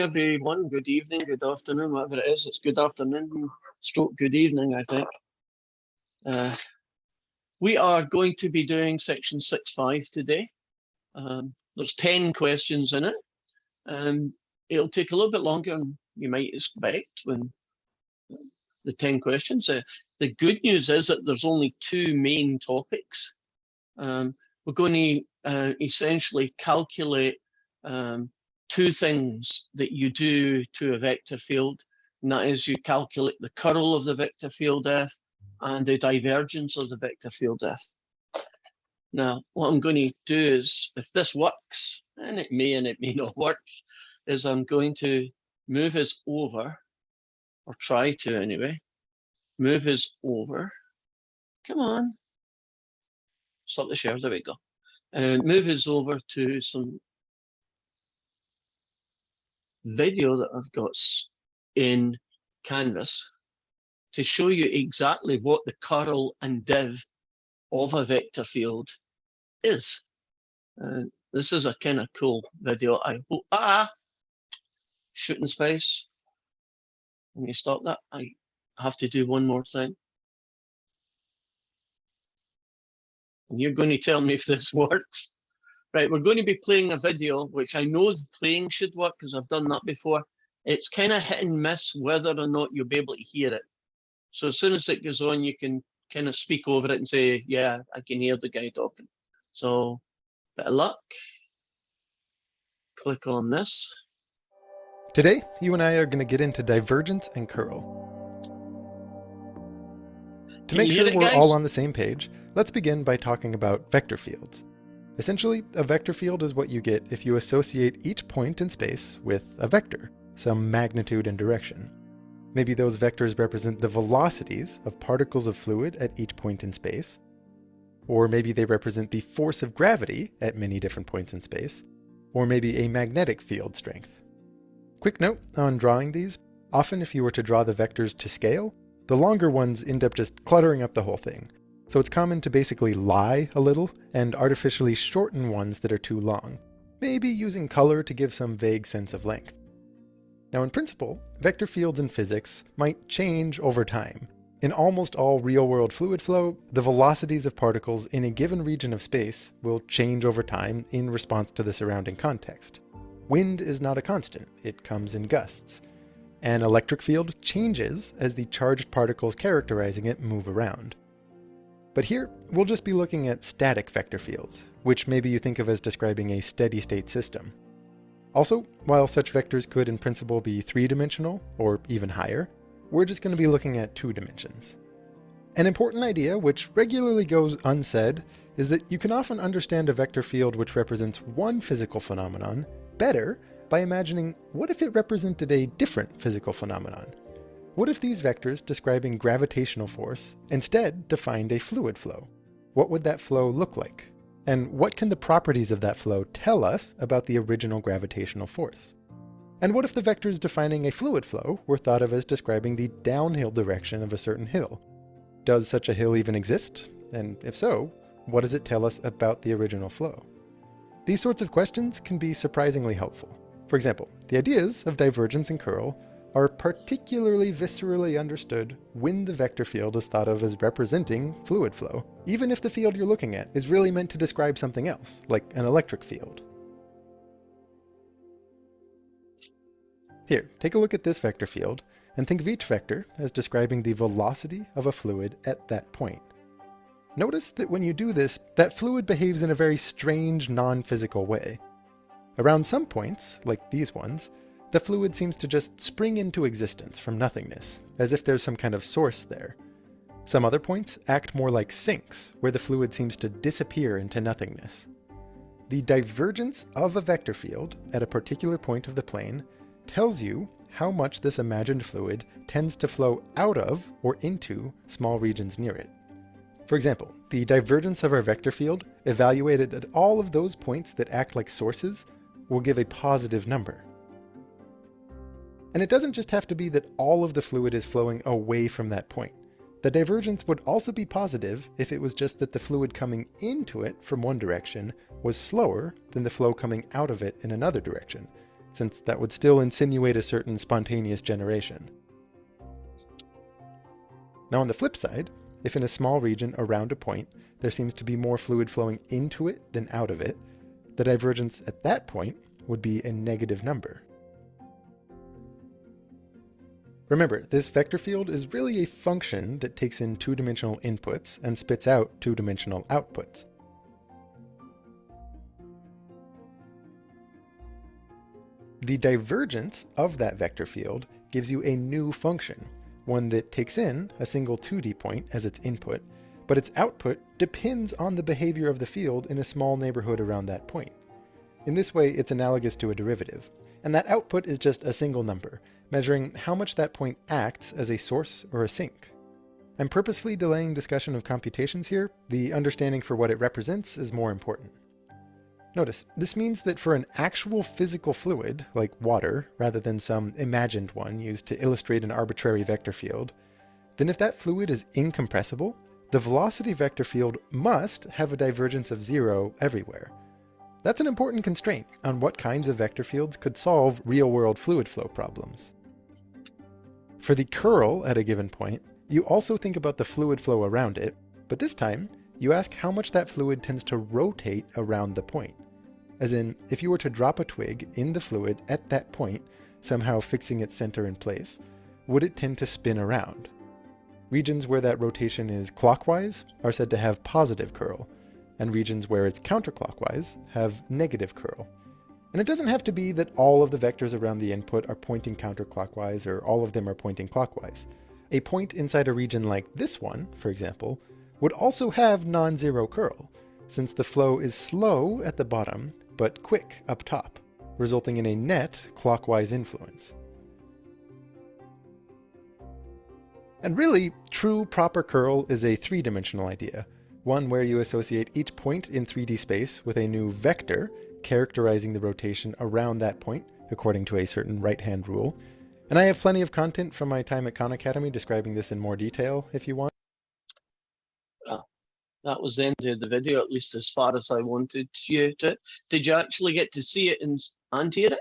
Everyone, good evening, good afternoon, whatever it is. It's good afternoon, stroke good evening, I think. We are going to be doing section 6.5 today. There's 10 questions in it. It'll take a little bit longer than you might expect when the 10 questions. The good news is that there's only two main topics. We're going to essentially calculate two things that you do to a vector field, and that is you calculate the curl of the vector field F and the divergence of the vector field F. Now, what I'm going to do is, if this works, and it may not work, is I'm going to move us over, or try to anyway, move us over. Come on. Stop the share, there we go. And move us over to some video that I've got in Canvas to show you exactly what the curl and div of a vector field is. This is a kind of cool video. I hope. Shooting space. Let me stop that. I have to do one more thing. And you're going to tell me if this works. Right, we're going to be playing a video, which I know the playing should work because I've done that before. It's kind of hit and miss whether or not you'll be able to hear it. So as soon as it goes on, you can kind of speak over it and say, yeah, I can hear the guy talking. So, bit of luck. Click on this. Today, you and I are going to get into divergence and curl. To make sure we're all on the same page, let's begin by talking about vector fields. Essentially, a vector field is what you get if you associate each point in space with a vector, some magnitude and direction. Maybe those vectors represent the velocities of particles of fluid at each point in space, or maybe they represent the force of gravity at many different points in space, or maybe a magnetic field strength. Quick note on drawing these, often if you were to draw the vectors to scale, the longer ones end up just cluttering up the whole thing. So it's common to basically lie a little and artificially shorten ones that are too long, maybe using color to give some vague sense of length. Now in principle, vector fields in physics might change over time. In almost all real-world fluid flow, the velocities of particles in a given region of space will change over time in response to the surrounding context. Wind is not a constant, it comes in gusts. An electric field changes as the charged particles characterizing it move around. But here, we'll just be looking at static vector fields, which maybe you think of as describing a steady-state system. Also, while such vectors could in principle be three-dimensional, or even higher, we're just going to be looking at 2 dimensions. An important idea, which regularly goes unsaid, is that you can often understand a vector field which represents one physical phenomenon better by imagining what if it represented a different physical phenomenon. What if these vectors describing gravitational force instead defined a fluid flow? What would that flow look like? And what can the properties of that flow tell us about the original gravitational force? And what if the vectors defining a fluid flow were thought of as describing the downhill direction of a certain hill? Does such a hill even exist? And if so, what does it tell us about the original flow? These sorts of questions can be surprisingly helpful. For example, the ideas of divergence and curl are particularly viscerally understood when the vector field is thought of as representing fluid flow, even if the field you're looking at is really meant to describe something else, like an electric field. Here, take a look at this vector field, and think of each vector as describing the velocity of a fluid at that point. Notice that when you do this, that fluid behaves in a very strange, non-physical way. Around some points, like these ones, the fluid seems to just spring into existence from nothingness, as if there's some kind of source there. Some other points act more like sinks, where the fluid seems to disappear into nothingness. The divergence of a vector field at a particular point of the plane tells you how much this imagined fluid tends to flow out of or into small regions near it. For example, the divergence of our vector field, evaluated at all of those points that act like sources, will give a positive number. And it doesn't just have to be that all of the fluid is flowing away from that point. The divergence would also be positive if it was just that the fluid coming into it from one direction was slower than the flow coming out of it in another direction, since that would still insinuate a certain spontaneous generation. Now on the flip side, if in a small region around a point there seems to be more fluid flowing into it than out of it, the divergence at that point would be a negative number. Remember, this vector field is really a function that takes in two-dimensional inputs and spits out two-dimensional outputs. The divergence of that vector field gives you a new function, one that takes in a single 2D point as its input, but its output depends on the behavior of the field in a small neighborhood around that point. In this way, it's analogous to a derivative, and that output is just a single number, measuring how much that point acts as a source or a sink. I'm purposefully delaying discussion of computations here. The understanding for what it represents is more important. Notice, this means that for an actual physical fluid, like water, rather than some imagined one used to illustrate an arbitrary vector field, then if that fluid is incompressible, the velocity vector field must have a divergence of 0 everywhere. That's an important constraint on what kinds of vector fields could solve real-world fluid flow problems. For the curl at a given point, you also think about the fluid flow around it, but this time, you ask how much that fluid tends to rotate around the point. As in, if you were to drop a twig in the fluid at that point, somehow fixing its center in place, would it tend to spin around? Regions where that rotation is clockwise are said to have positive curl, and regions where it's counterclockwise have negative curl. And it doesn't have to be that all of the vectors around the input are pointing counterclockwise or all of them are pointing clockwise. A point inside a region like this one, for example, would also have non-zero curl, since the flow is slow at the bottom but quick up top, resulting in a net clockwise influence. And really, true proper curl is a three-dimensional idea, one where you associate each point in 3D space with a new vector characterizing the rotation around that point according to a certain right-hand rule. And I have plenty of content from my time at Khan Academy describing this in more detail if you want. That was the end of the video, at least as far as I wanted you to. Did you actually get to see it and hear it?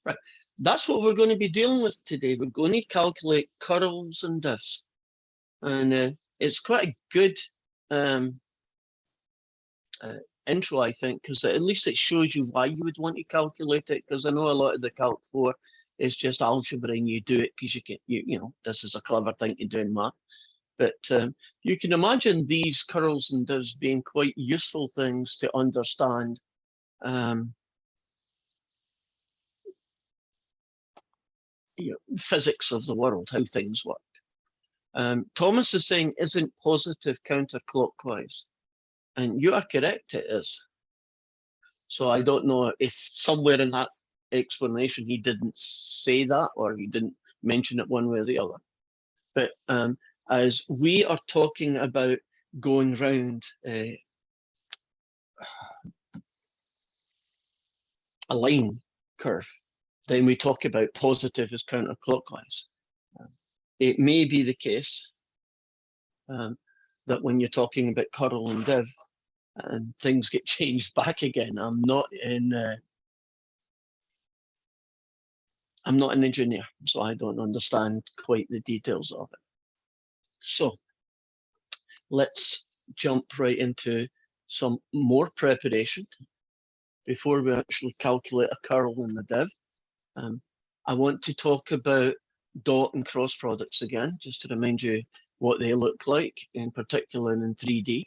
Right. That's what we're going to be dealing with today. We're going to calculate curls and divs. And it's quite a good intro, I think, because at least it shows you why you would want to calculate it, because I know a lot of the Calc 4 is just algebra and you do it because you can, you know, this is a clever thing to do in math. But you can imagine these curls and divs being quite useful things to understand physics of the world, how things work. Thomas is saying, isn't positive counterclockwise? And you are correct, it is. So I don't know if somewhere in that explanation he didn't say that or he didn't mention it one way or the other. But as we are talking about going round a line curve, then we talk about positive as counterclockwise. It may be the case that when you're talking about curl and div, and things get changed back again. I'm not an engineer, so I don't understand quite the details of it. So let's jump right into some more preparation before we actually calculate a curl in the div. I want to talk about dot and cross products again, just to remind you what they look like, in particular in 3D.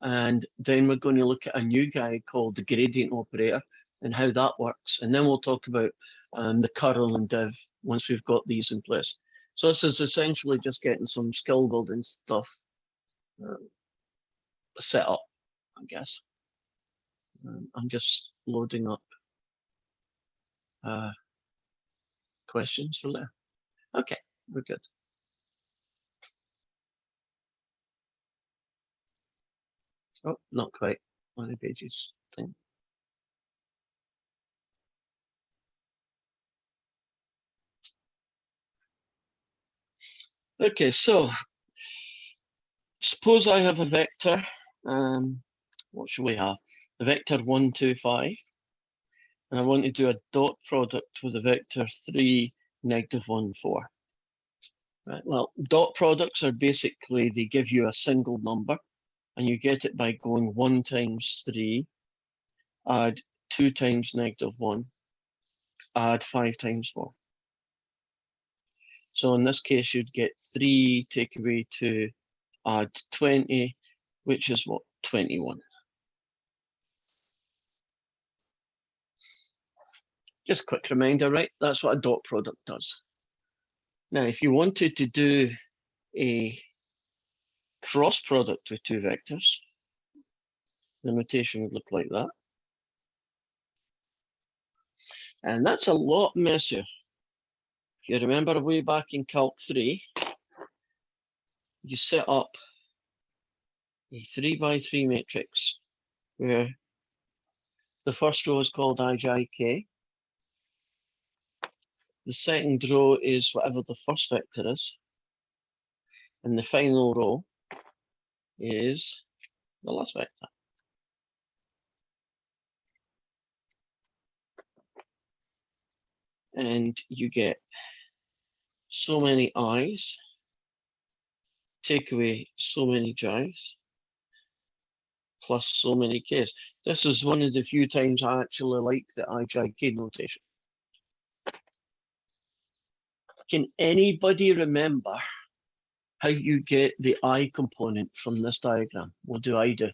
And then we're going to look at a new guy called the gradient operator and how that works. And then we'll talk about the curl and div once we've got these in place. So this is essentially just getting some skill building stuff set up, I guess. I'm just loading up questions for there. Okay, we're good. Oh, not quite on the pages thing. Okay, so suppose I have a vector. What should we have? A vector 1, 2, 5. and I want to do a dot product with a vector 3, -1, 4. Right, well, dot products are basically, they give you a single number, and you get it by going 1 times 3, add 2 times -1, add 5 times 4. So in this case, you'd get 3 take away 2, add 20, which is what? 21. Just a quick reminder, right? That's what a dot product does. Now, if you wanted to do a cross product with two vectors, the notation would look like that. And that's a lot messier. If you remember way back in Calc 3, you set up a 3 by 3 matrix where the first row is called ijk. The second row is whatever the first vector is. And the final row is the last vector. And you get so many i's, take away so many j's, plus so many k's. This is one of the few times I actually like the ijk notation. Can anybody remember how you get the I component from this diagram? What do I do?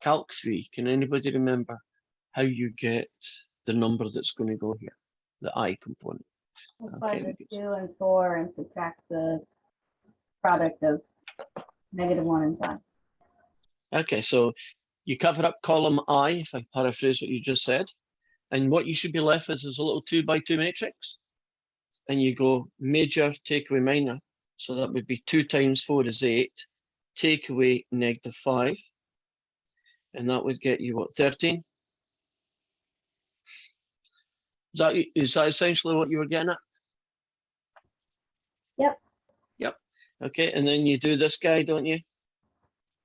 Calc 3, can anybody remember how you get the number that's going to go here, the I component? Multiply the 2 and 4 and subtract the product of -1 and 5. Okay, so you cover up column I, if I paraphrase what you just said, and what you should be left with is a little 2 by 2 matrix. And you go major, take away minor. So that would be 2 times 4 is 8, take away -5. And that would get you what, 13? Is that essentially what you were getting at? Yep. Yep. Okay, and then you do this guy, don't you?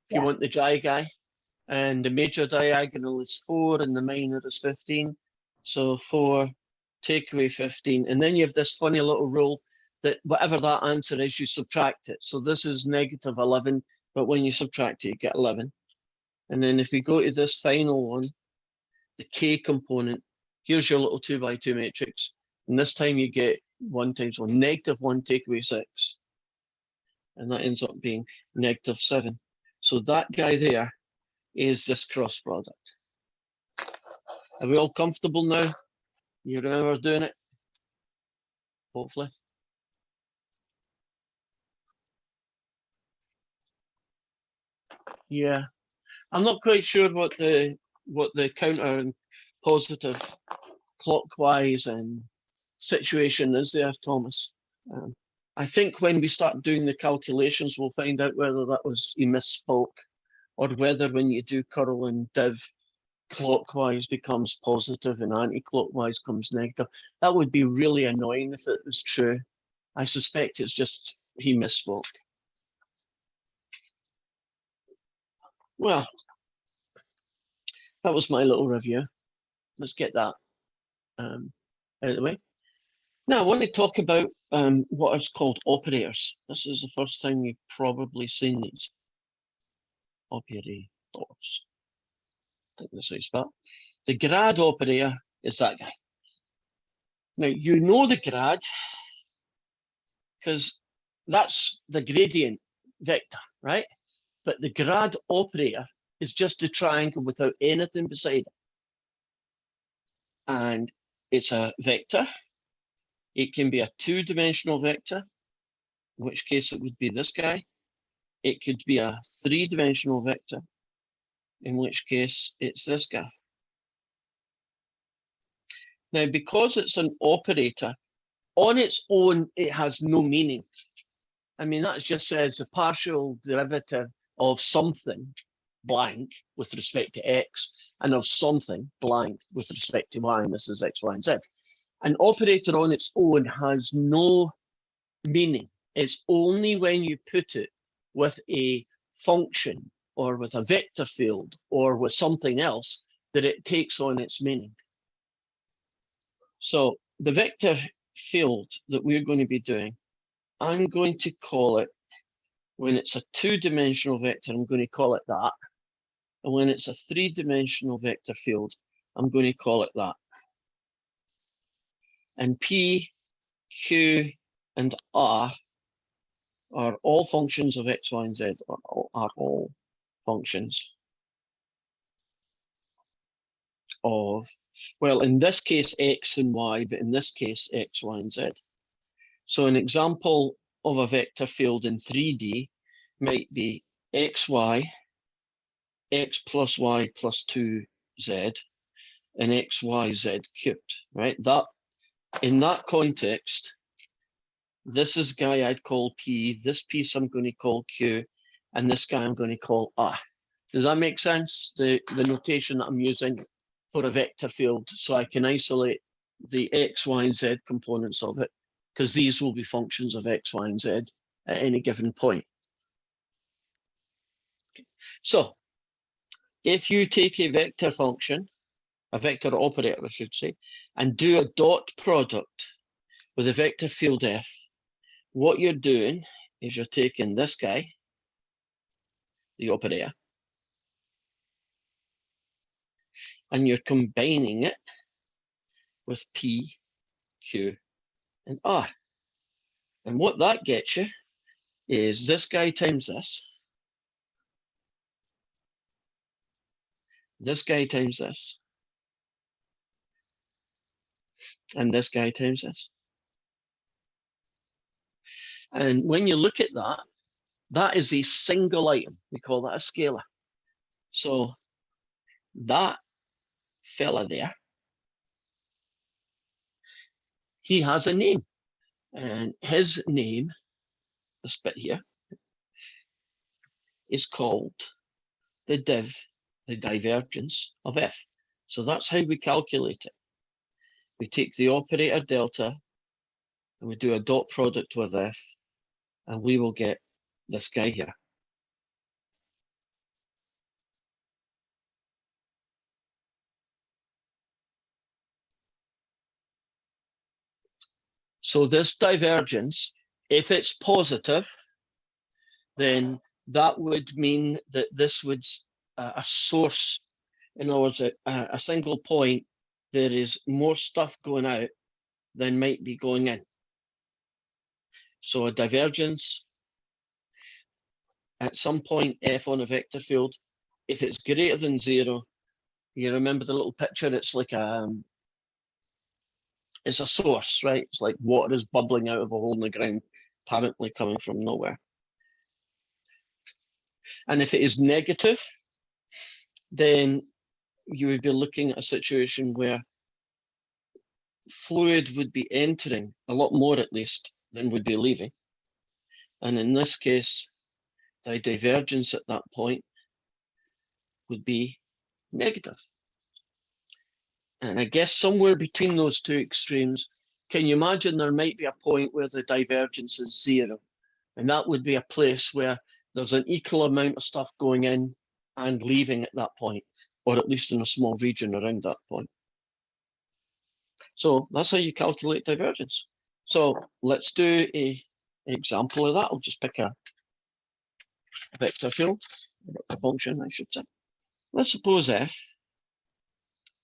If you want the dry guy. And the major diagonal is 4 and the minor is 15. So 4, take away 15. And then you have this funny little rule that whatever that answer is, you subtract it. So this is -11, but when you subtract it, you get 11. And then if we go to this final one, the K component, here's your little 2 by 2 matrix. And this time you get 1 times 1, -1 take away 6. And that ends up being -7. So that guy there is this cross product. Are we all comfortable now? You remember doing it? Hopefully. Yeah. I'm not quite sure what the counter and positive clockwise and situation is there, Thomas. I think when we start doing the calculations, we'll find out whether that was he misspoke, or whether when you do curl and div, clockwise becomes positive and anti-clockwise comes negative. That would be really annoying if it was true. I suspect it's just he misspoke. Well, that was my little review. Let's get that out of the way. Now, I want to talk about what is called operators. This is the first time you've probably seen these. Operators. I think that's how you spell it. The grad operator is that guy. Now, you know the grad because that's the gradient vector, right? But the grad operator is just a triangle without anything beside it. And it's a vector. It can be a 2-dimensional vector, in which case it would be this guy. It could be a 3-dimensional vector, in which case it's this guy. Now, because it's an operator, on its own, it has no meaning. I mean, that just says the partial derivative of something blank with respect to x, and of something blank with respect to y, and this is x, y, and z. An operator on its own has no meaning. It's only when you put it with a function or with a vector field or with something else that it takes on its meaning. So the vector field that we're going to be doing, I'm going to call it, when it's a two-dimensional vector, I'm going to call it that. And when it's a three-dimensional vector field, I'm going to call it that. And P, Q, and R are all functions of X, Y, and Z, are all functions of, well, in this case, X and Y, but in this case, X, Y, and Z. So an example of a vector field in 3D might be XY, X plus Y plus 2Z, and XYZ cubed, right? That, in that context, this is guy I'd call P, this piece I'm going to call Q, and this guy I'm going to call R. Does that make sense? The notation that I'm using for a vector field, so I can isolate the X, Y, and Z components of it, because these will be functions of X, Y, and Z at any given point. Okay. So if you take a vector function, a vector operator, I should say, and do a dot product with a vector field F, what you're doing is you're taking this guy, the operator, and you're combining it with P, Q, and R. And what that gets you is this guy times this guy times this, and this guy times this. And when you look at that, that is a single item. We call that a scalar. So that fella there, he has a name. And his name, this bit here, is called the div, the divergence of F. So that's how we calculate it. We take the operator delta and we do a dot product with F, and we will get this guy here. So this divergence, if it's positive, then that would mean that this would a source, in other words, a single point, there is more stuff going out than might be going in. So a divergence at some point F on a vector field, if it's greater than 0, you remember the little picture, it's like it's a source, right? It's like water is bubbling out of a hole in the ground, apparently coming from nowhere. And if it is negative, then you would be looking at a situation where fluid would be entering, a lot more at least, than would be leaving. And in this case, the divergence at that point would be negative. And I guess somewhere between those two extremes, can you imagine there might be a point where the divergence is 0? And that would be a place where there's an equal amount of stuff going in and leaving at that point, or at least in a small region around that point. So that's how you calculate divergence. So let's do an example of that. I'll just pick a vector field, a function, I should say. Let's suppose F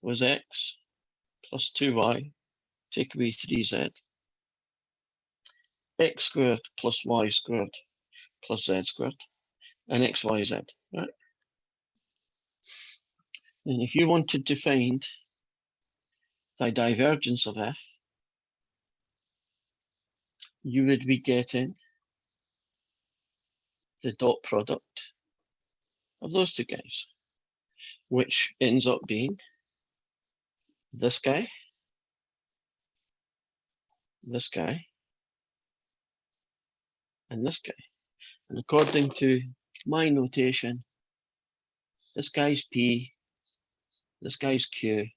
was X plus 2y, take away 3z, X squared plus Y squared plus Z squared, and X, Y, Z, right? And if you wanted to find the divergence of F, you would be getting the dot product of those two guys, which ends up being this guy, this guy, and this guy. And according to my notation, this guy's P, this guy's Q,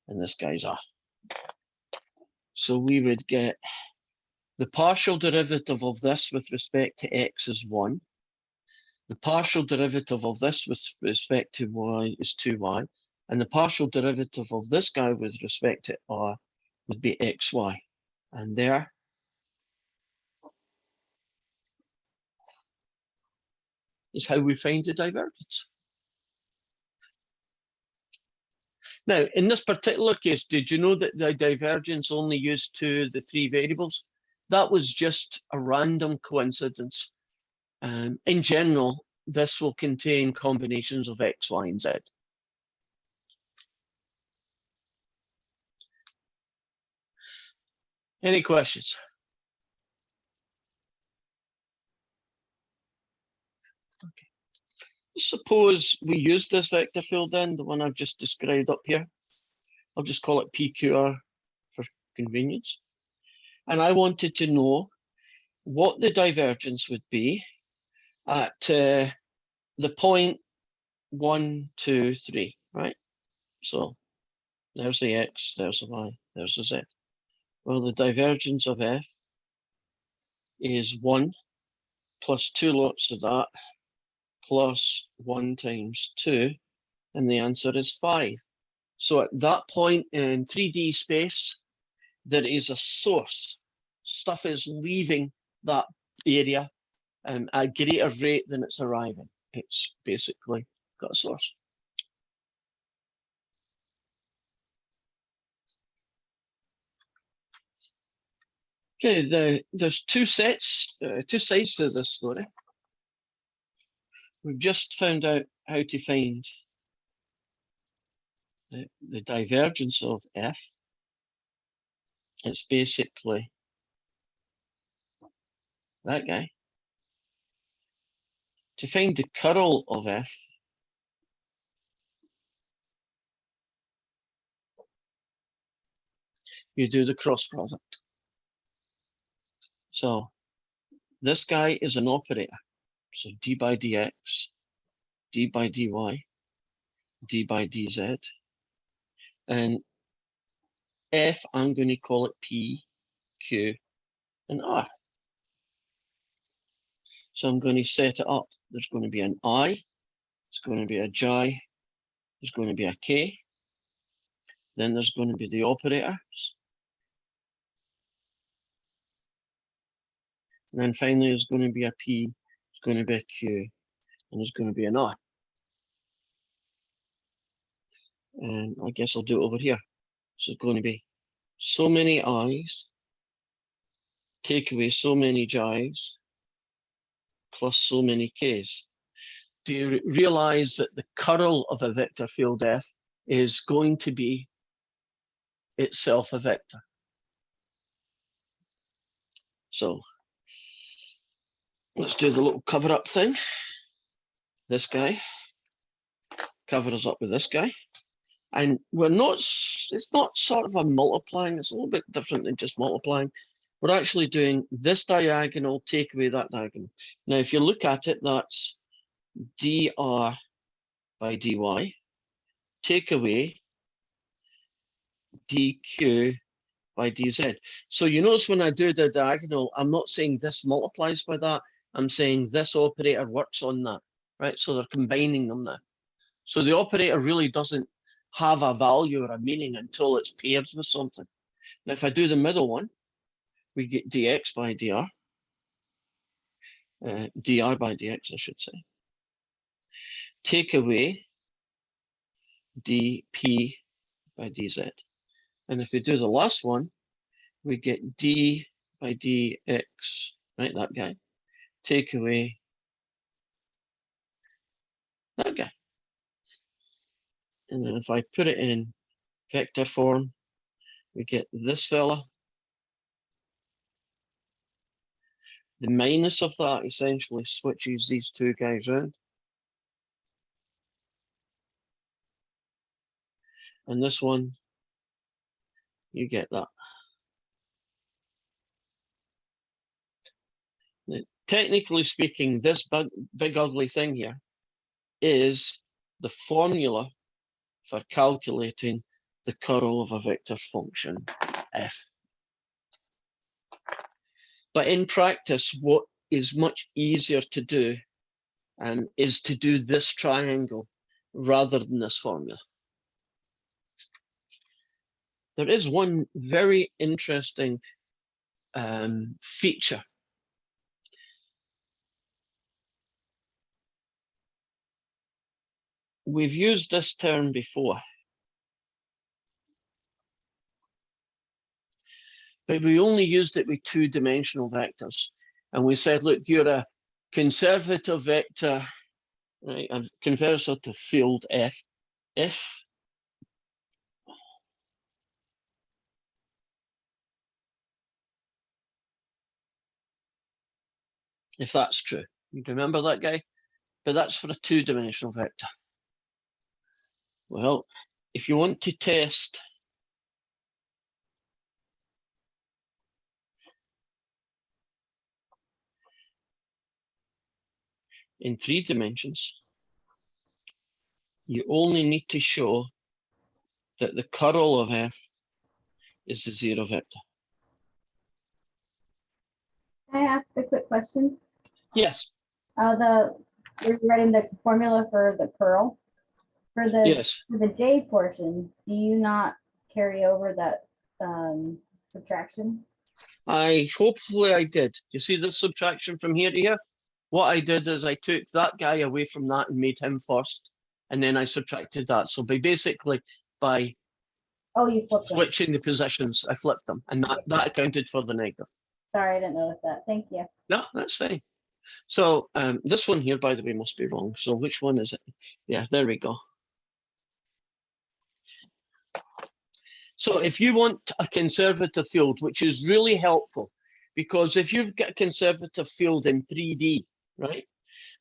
and this guy's R. So we would get The partial derivative of this with respect to x is 1. The partial derivative of this with respect to y is 2y. And the partial derivative of this guy with respect to r would be xy. And there is how we find the divergence. Now, in this particular case, did you know that the divergence only used the three variables? That was just a random coincidence. In general, this will contain combinations of x, y, and z. Any questions? Okay. Suppose we use this vector field then, the one I've just described up here. I'll just call it PQR for convenience. And I wanted to know what the divergence would be at the point 1, 2, 3, right? So there's the x, there's the y, there's the z. Well, the divergence of f is 1 plus 2 lots of that plus 1 times 2, and the answer is 5. So at that point in 3D space, there is a source. Stuff is leaving that area at a greater rate than it's arriving. It's basically got a source. Okay, there's two sides to this story. We've just found out how to find the divergence of f. It's basically that guy. To find the curl of f, you do the cross product. So this guy is an operator. So d by dx, d by dy, d by dz. And f, I'm going to call it p, q, and r. So I'm going to set it up. There's going to be an I, there's going to be a j, there's going to be a k, then there's going to be the operators, and then finally there's going to be a p, there's going to be a q, and there's going to be an r. And I guess I'll do it over here. So it's going to be so many i's, take away so many j's, plus so many k's. Do you realize that the curl of a vector field f is going to be itself a vector? So let's do the little cover up thing. This guy, cover us up with this guy. And we're not, it's not sort of a multiplying, it's a little bit different than just multiplying. We're actually doing this diagonal, take away that diagonal. Now, if you look at it, that's dr by dy, take away dq by dz. So you notice when I do the diagonal, I'm not saying this multiplies by that, I'm saying this operator works on that, right? So they're combining them now. So the operator really doesn't have a value or a meaning until it's paired with something. Now, if I do the middle one, we get dx by dr, dr by dx, I should say. Take away dp by dz. And if we do the last one, we get d by dx, right, that guy. Take away that guy. And then if I put it in vector form, we get this fella. The minus of that essentially switches these two guys around. And this one, you get that. Now, technically speaking, this big ugly thing here is the formula for calculating the curl of a vector function f. But in practice, what is much easier to do is to do this triangle rather than this formula. There is one very interesting feature. We've used this term before, but we only used it with two-dimensional vectors. And we said, look, you're a conservative vector, right? A conservative field F, if that's true. You remember that guy? But that's for a two-dimensional vector. Well, if you want to test in 3 dimensions, you only need to show that the curl of F is the 0 vector. Can I ask a quick question? Yes. You're writing the formula for the curl. For the J portion, do you not carry over that subtraction? Hopefully I did. You see the subtraction from here to here? What I did is I took that guy away from that and made him first, and then I subtracted that. So basically by you flipped them. switching the positions, I flipped them, and that accounted for the negative. Sorry, I didn't notice that. Thank you. No, that's fine. So this one here, by the way, must be wrong. So which one is it? Yeah, there we go. So if you want a conservative field, which is really helpful, because if you've got a conservative field in 3D, right,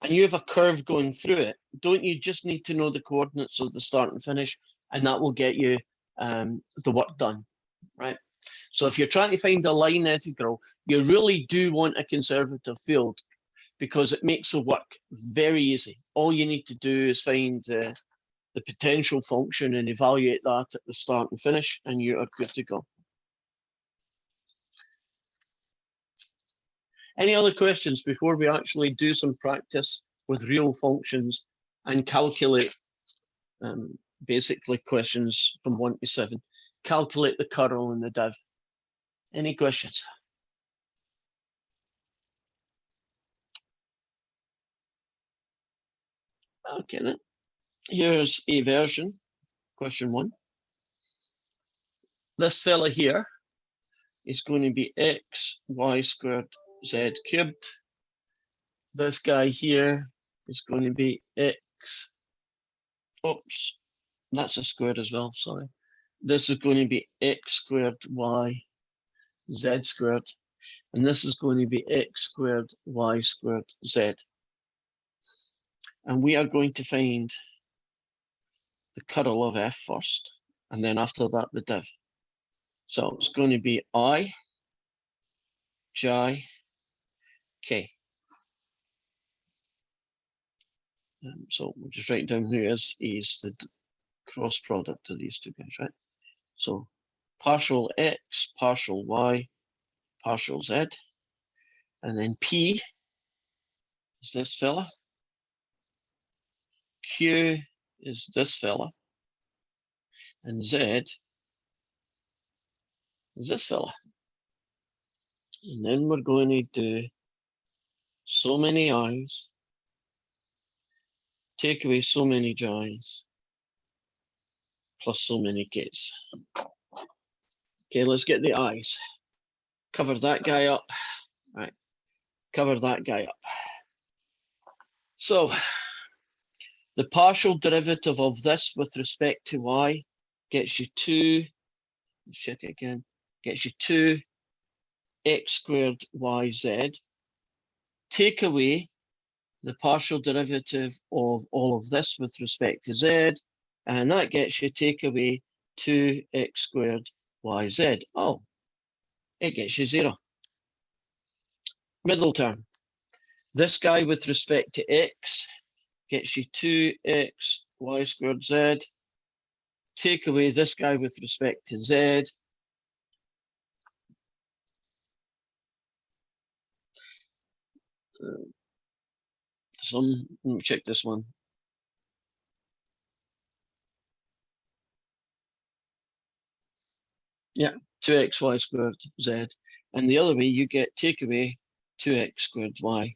and you have a curve going through it, don't you just need to know the coordinates of the start and finish, and that will get you the work done, right? So if you're trying to find a line integral, you really do want a conservative field because it makes the work very easy. All you need to do is find the potential function and evaluate that at the start and finish, and you are good to go. Any other questions before we actually do some practice with real functions and calculate basically questions from 1 to 7? Calculate the curl and the div. Any questions? Okay, then. Here's a version, question 1. This fella here is going to be x, y squared, z cubed. This guy here is going to be x. Oops, that's a square as well, sorry. This is going to be x squared, y, z squared. And this is going to be x squared, y squared, z. And we are going to find the curl of f first, and then after that, the div. So it's going to be I, J, K. So we'll just write down who is the cross product of these two guys, right? So partial x, partial y, partial z, and then P is this fella, Q is this fella, and Z is this fella. And then we're going to do so many i's, take away so many j's, plus so many k's. Okay, let's get the i's. Cover that guy up. Right, cover that guy up. So the partial derivative of this with respect to y gets you 2, check it again, gets you 2 x squared yz. Take away the partial derivative of all of this with respect to z, and that gets you take away 2x squared yz. Oh, it gets you 0. Middle term. This guy with respect to x gets you 2x y squared z. Take away this guy with respect to z. let me check this one. Yeah, 2xy squared z. And the other way, you get take away 2x squared y.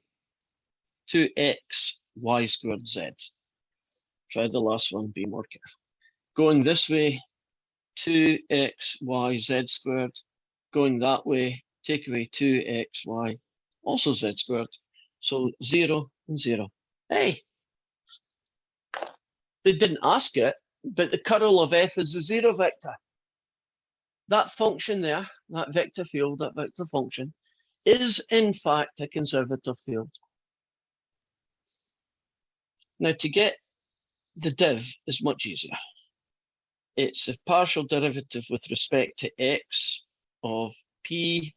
2xy squared z. Try the last one, be more careful. Going this way, 2xyz squared. Going that way, take away 2xy, also z squared. So 0 and 0. Hey, they didn't ask it, but the curl of f is a 0 vector. That function there, that vector field, that vector function, is in fact a conservative field. Now to get the div is much easier. It's a partial derivative with respect to x of p,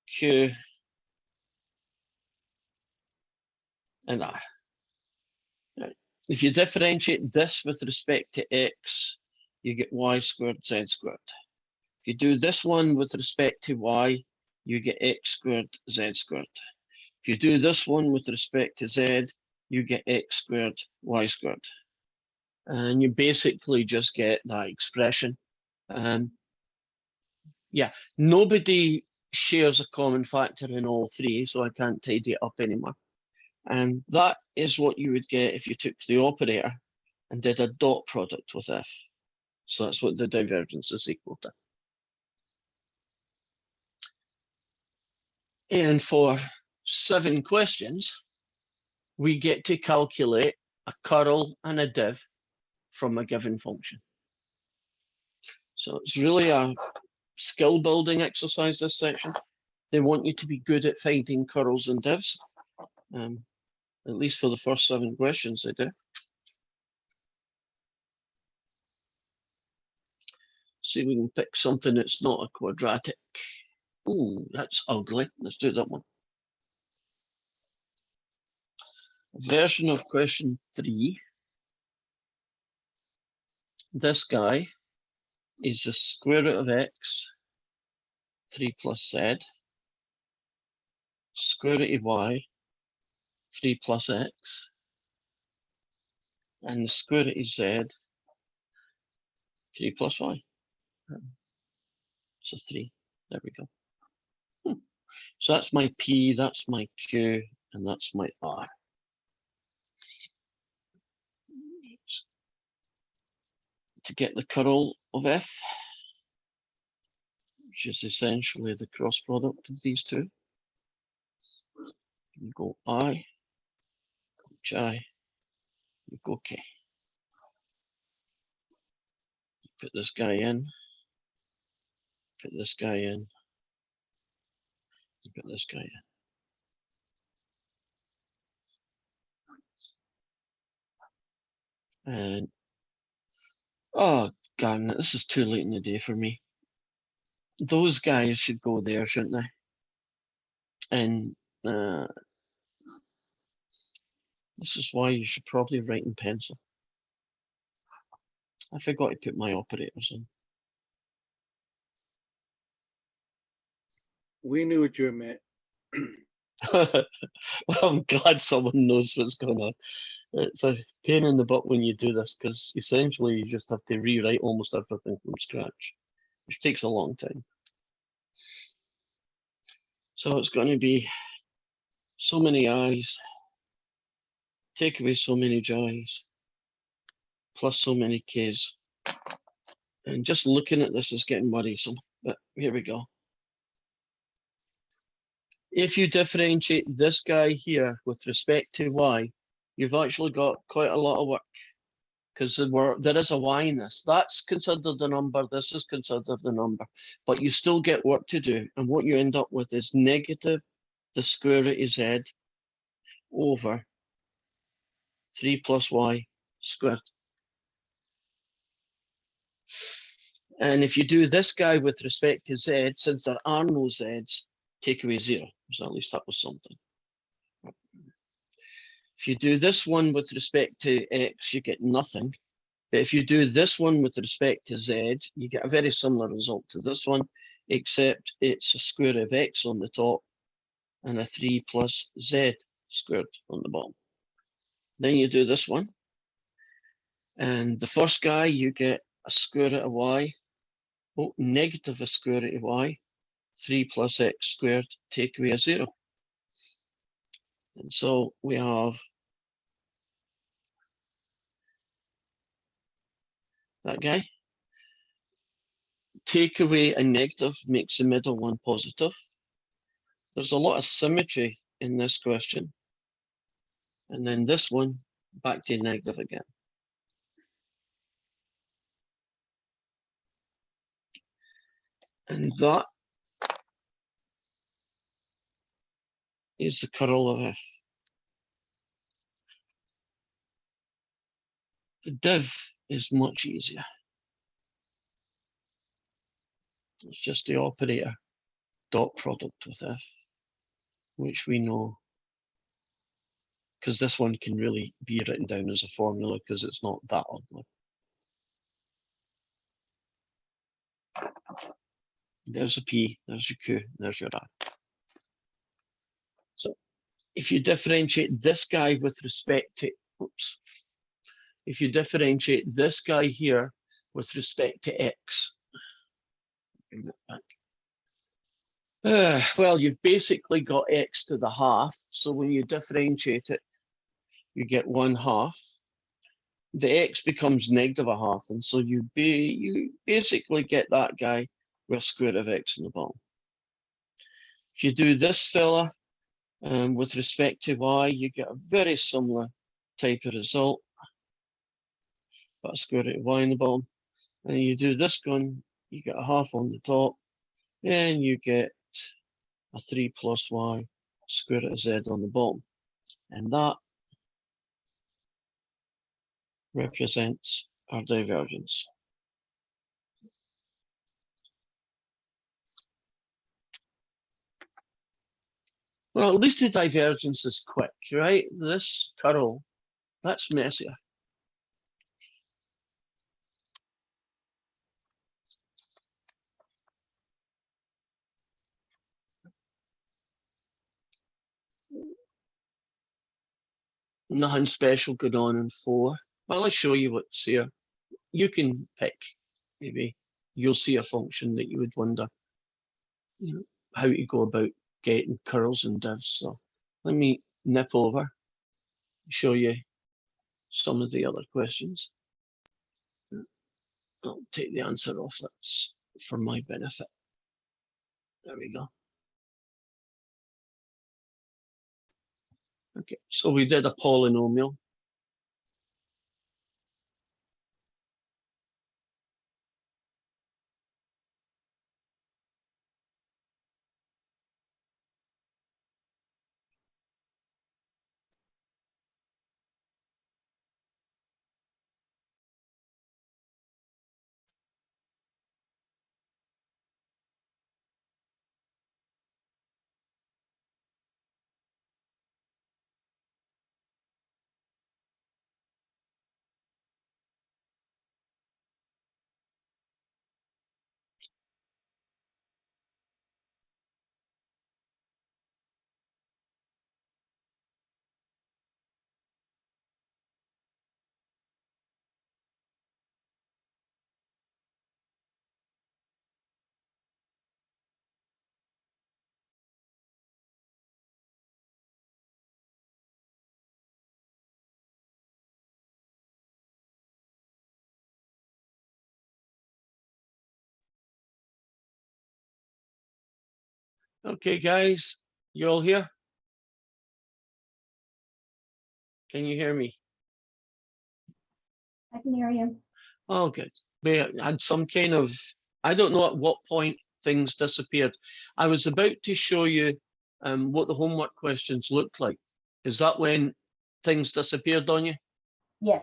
q, and r. Right. If you differentiate this with respect to x, you get y squared z squared. If you do this one with respect to y, you get x squared z squared. If you do this one with respect to z, you get x squared y squared. And you basically just get that expression. Yeah, nobody shares a common factor in all three, so I can't tidy it up anymore. And that is what you would get if you took the operator and did a dot product with f. So that's what the divergence is equal to. And for 7 questions, we get to calculate a curl and a div from a given function. So it's really a skill building exercise, this section. They want you to be good at finding curls and divs. At least for the first 7 questions they do. See if we can pick something that's not a quadratic. Ooh, that's ugly. Let's do that one. Version of question 3. This guy is the square root of x, 3 plus z, square root of y, 3 plus x, and the square root of z, 3 plus y. So 3. There we go. So that's my P, that's my Q, and that's my R. To get the curl of f, which is essentially the cross product of these two, you go I, j, you go k. You put this guy in, put this guy in, you put this guy in. And, oh, God, this is too late in the day for me. Those guys should go there, shouldn't they? And this is why you should probably write in pencil. I forgot to put my operators in. We knew what you meant. Well, I'm glad someone knows what's going on. It's a pain in the butt when you do this, because essentially you just have to rewrite almost everything from scratch, which takes a long time. So it's going to be so many i's, take away so many j's, plus so many k's. And just looking at this is getting worrisome, but here we go. If you differentiate this guy here with respect to y, you've actually got quite a lot of work, because there is a y in this. That's considered a number, this is considered a number, but you still get work to do. And what you end up with is negative the square root of z over 3 plus y squared. And if you do this guy with respect to z, since there are no z's, take away 0. So at least that was something. If you do this one with respect to x, you get nothing. But if you do this one with respect to z, you get a very similar result to this one. except it's a square of x on the top and a 3 plus z squared on the bottom. Then you do this one. And the first guy, you get a square root of y. Oh, negative a square root of y. 3 plus x squared, take away a 0. And so we have that guy. Take away a negative makes the middle one positive. There's a lot of symmetry in this question. And then this one, back to negative again. And that is the curl of f. The div is much easier. It's just the operator dot product with f, which we know, because this one can really be written down as a formula because it's not that ugly. There's a p, there's your q, there's your r. So if you differentiate this guy with respect to, oops, if you differentiate this guy here with respect to x, bring it back. Well, you've basically got x to the half. So when you differentiate it, you get 1/2. The x becomes negative a half. And so you basically get that guy with square root of x in the bottom. If you do this fella with respect to y, you get a very similar type of result. But a square root of y in the bottom. And you do this one, you get a half on the top. And you get a 3 plus y square root of z on the bottom. And that represents our divergence. Well, at least the divergence is quick, right? This curl, that's messier. Nothing special going on in 4. Well, I'll show you what's here. You can pick, maybe you'll see a function that you would wonder, you know, how to go about getting curls and divs. So let me nip over, show you some of the other questions. I'll take the answer off, that's for my benefit. There we go. Okay, so we did a polynomial. Okay, guys, you all here? Can you hear me? I can hear you. Oh, good. We had some kind of, I don't know at what point things disappeared. I was about to show you what the homework questions looked like. Is that when things disappeared on you? Yes.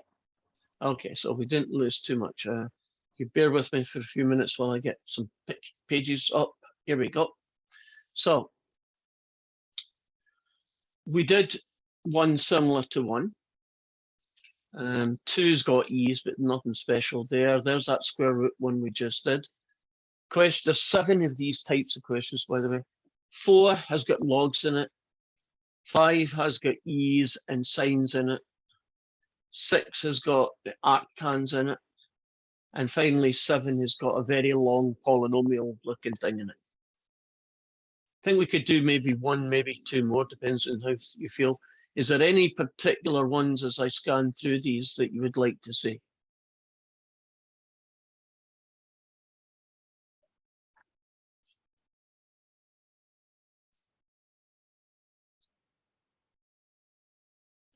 Okay, so we didn't lose too much. You bear with me for a few minutes while I get some pages up. Here we go. So we did one similar to 1. 2's got e's, but nothing special there. There's that square root one we just did. There's 7 of these types of questions, by the way. 4 has got logs in it. 5 has got e's and sines in it. 6 has got the arctans in it. And finally, 7 has got a very long polynomial looking thing in it. I think we could do maybe 1, maybe 2 more, depends on how you feel. Is there any particular ones as I scan through these that you would like to see?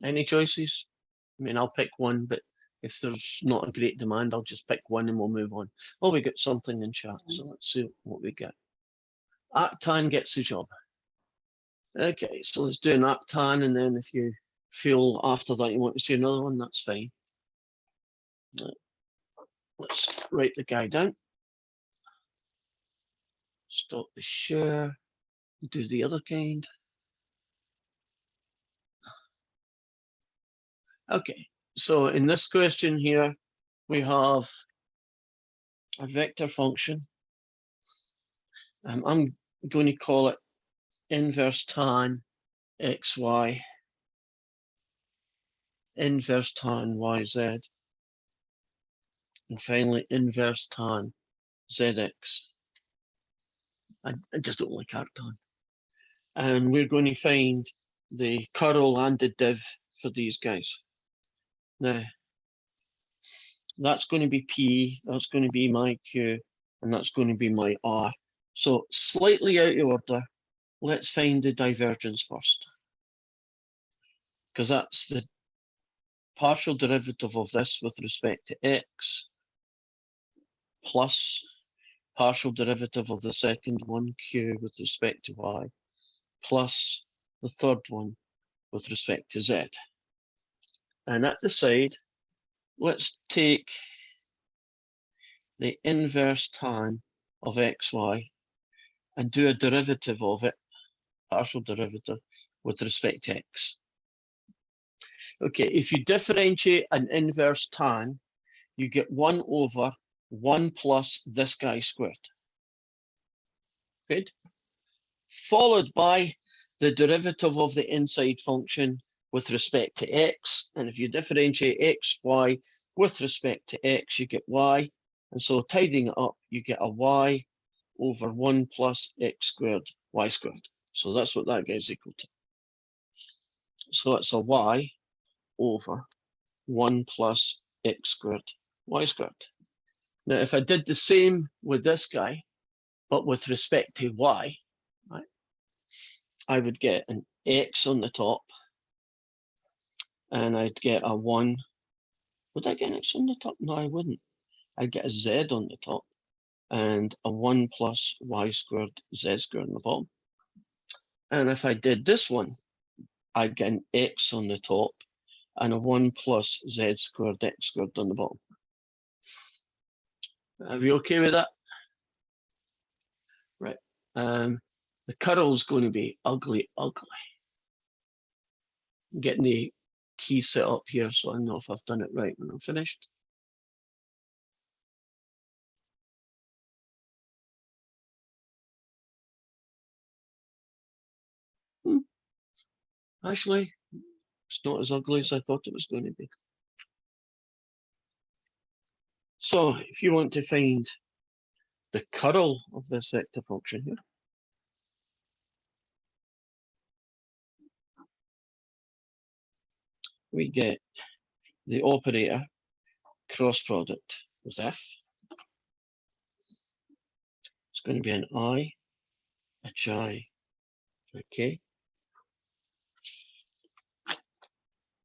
Any choices? I mean, I'll pick one, but if there's not a great demand, I'll just pick one and we'll move on. Oh, we got something in chat, so let's see what we get. Arctan gets the job. Okay, so let's do an arctan, and then if you feel after that you want to see another one, that's fine. Let's write the guy down. Stop the share. Do the other kind. Okay, so in this question here, we have a vector function. I'm going to call it inverse tan xy, inverse tan yz, and finally inverse tan zx. I just don't like arctan. And we're going to find the curl and the div for these guys. Now, that's going to be P, that's going to be my Q, and that's going to be my R. So slightly out of order, let's find the divergence first. Because that's the partial derivative of this with respect to x plus partial derivative of the second one, Q, with respect to y, plus the third one with respect to z. And at the side, let's take the inverse tan of xy and do a derivative of it, partial derivative, with respect to x. Okay, if you differentiate an inverse tan, you get 1 over 1 plus this guy squared. Good. Followed by the derivative of the inside function with respect to x. And if you differentiate x, y with respect to x, you get y. And so tidying it up, you get a y over 1 plus x squared, y squared. So that's what that guy's equal to. So it's a y over 1 plus x squared, y squared. Now, if I did the same with this guy, but with respect to y, right, I would get an x on the top, and I'd get a 1. Would I get an x on the top? No, I wouldn't. I'd get a z on the top, and a 1 plus y squared, z squared on the bottom. And if I did this one, I'd get an x on the top, and a 1 plus z squared, x squared on the bottom. Are we okay with that? Right. The curl's going to be ugly, ugly. I'm getting the key set up here so I know if I've done it right when I'm finished. Actually, it's not as ugly as I thought it was going to be. So if you want to find the curl of this vector function here, we get the operator cross product with f. It's going to be an I, a j, a k.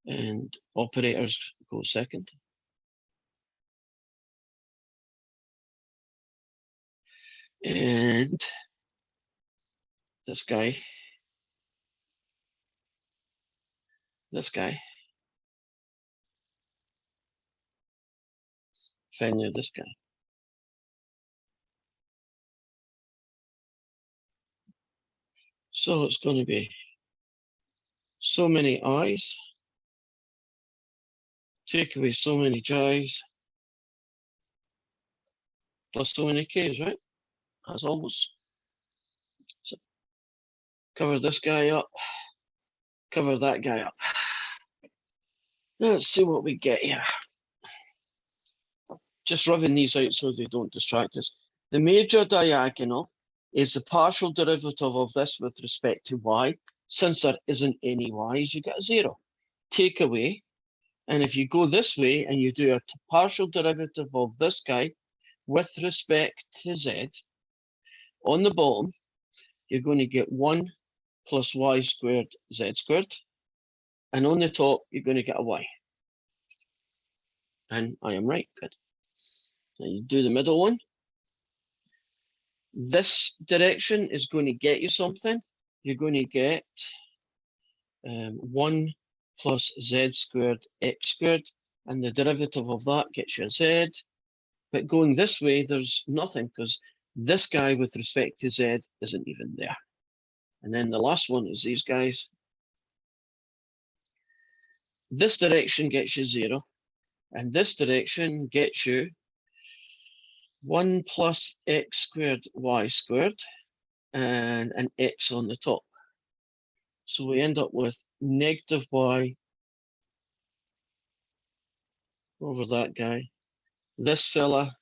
And operators go second. And this guy, finally this guy. So it's going to be so many i's, take away so many j's, plus so many k's, right? as always. So cover this guy up, cover that guy up. Let's see what we get here. Just rubbing these out so they don't distract us. The major diagonal is the partial derivative of this with respect to y. Since there isn't any y's, you get a 0. Take away, and if you go this way and you do a partial derivative of this guy with respect to z, on the bottom, you're going to get 1 plus y squared z squared, and on the top, you're going to get a y. And I am right, good. Now you do the middle one. This direction is going to get you something. You're going to get 1 plus z squared x squared, and the derivative of that gets you a z. But going this way, there's nothing because this guy with respect to z isn't even there. And then the last one is these guys. This direction gets you 0, and this direction gets you 1 plus x squared y squared and an x on the top. So we end up with negative y over that guy. This fella,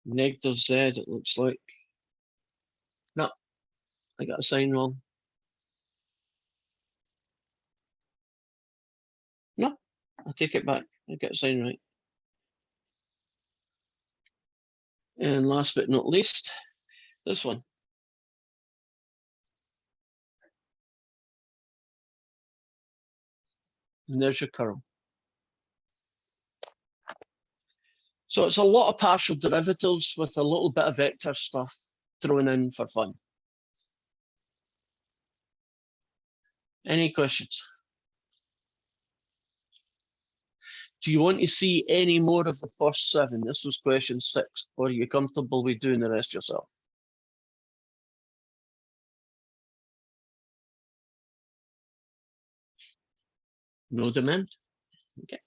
negative z, it looks like. No, I got a sign wrong. No, I take it back. I got a sign right. And last but not least, this one. And there's your curl. So it's a lot of partial derivatives with a little bit of vector stuff thrown in for fun. Any questions? Do you want to see any more of the first 7? This was question 6. Or are you comfortable with doing the rest yourself? No demand? Okay.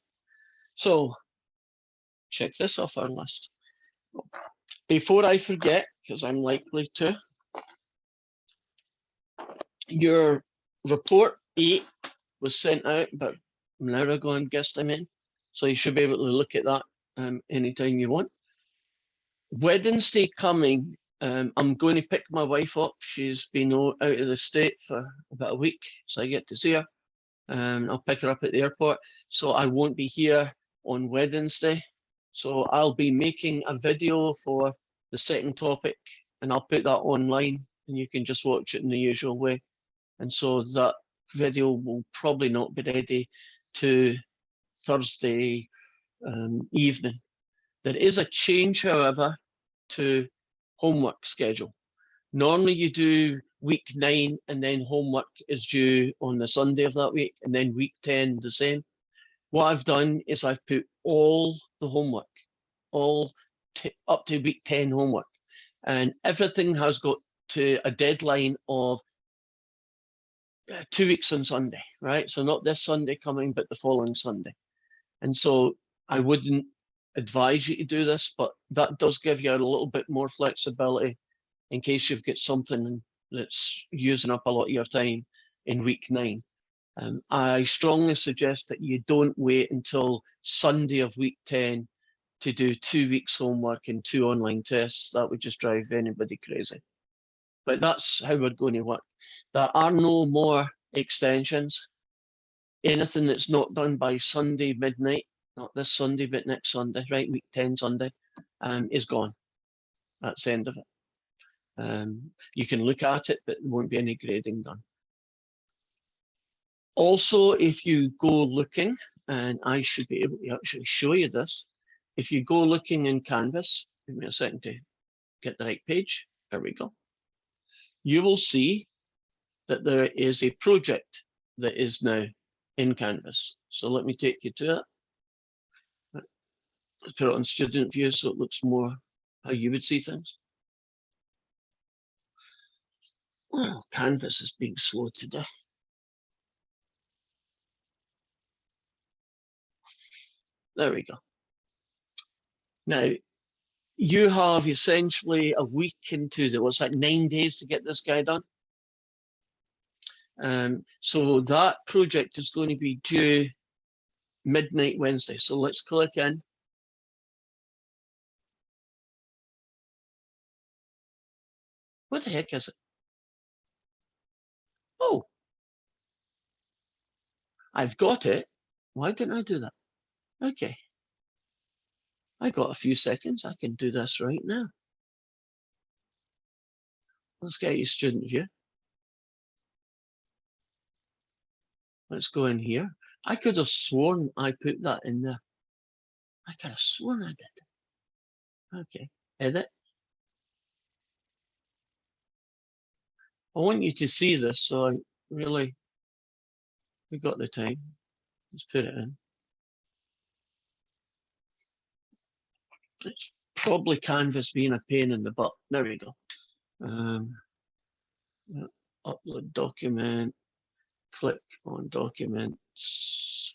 So check this off our list. Before I forget, because I'm likely to, your report 8 was sent out about an hour ago, I'm guessing. So you should be able to look at that anytime you want. Wednesday coming, I'm going to pick my wife up. She's been out of the state for about a week, so I get to see her. I'll pick her up at the airport. So I won't be here on Wednesday. So I'll be making a video for the second topic, and I'll put that online, and you can just watch it in the usual way. And so that video will probably not be ready to Thursday evening. There is a change, however, to homework schedule. Normally you do week 9 and then homework is due on the Sunday of that week, and then week 10 the same. What I've done is I've put all the homework, up to week 10 homework, and everything has got to a deadline of 2 weeks on Sunday, right? So not this Sunday coming, but the following Sunday. And so I wouldn't advise you to do this, but that does give you a little bit more flexibility in case you've got something that's using up a lot of your time in week 9. I strongly suggest that you don't wait until Sunday of week 10 to do 2 weeks homework and 2 online tests. That would just drive anybody crazy. But that's how we're going to work. There are no more extensions. Anything that's not done by Sunday midnight, not this Sunday, but next Sunday, right, week 10 Sunday, is gone. That's the end of it. You can look at it, but there won't be any grading done. Also, if you go looking, and I should be able to actually show you this, if you go looking in Canvas, give me a second to get the right page, there we go. You will see that there is a project that is now in Canvas. So let me take you to it. Let's put it on student view so it looks more how you would see things. Oh, Canvas is being slow today. There we go. Now, you have essentially a week into the, what's that, 9 days to get this guy done. So that project is going to be due midnight Wednesday. So let's click in. What the heck is it? Oh, I've got it. Why didn't I do that? Okay. I got a few seconds. I can do this right now. Let's get your student view. Let's go in here. I could have sworn I put that in there. I could have sworn I did. Okay, edit. I want you to see this, so I really, we got the time. Let's put it in. It's probably Canvas being a pain in the butt. There we go. Upload document, click on documents.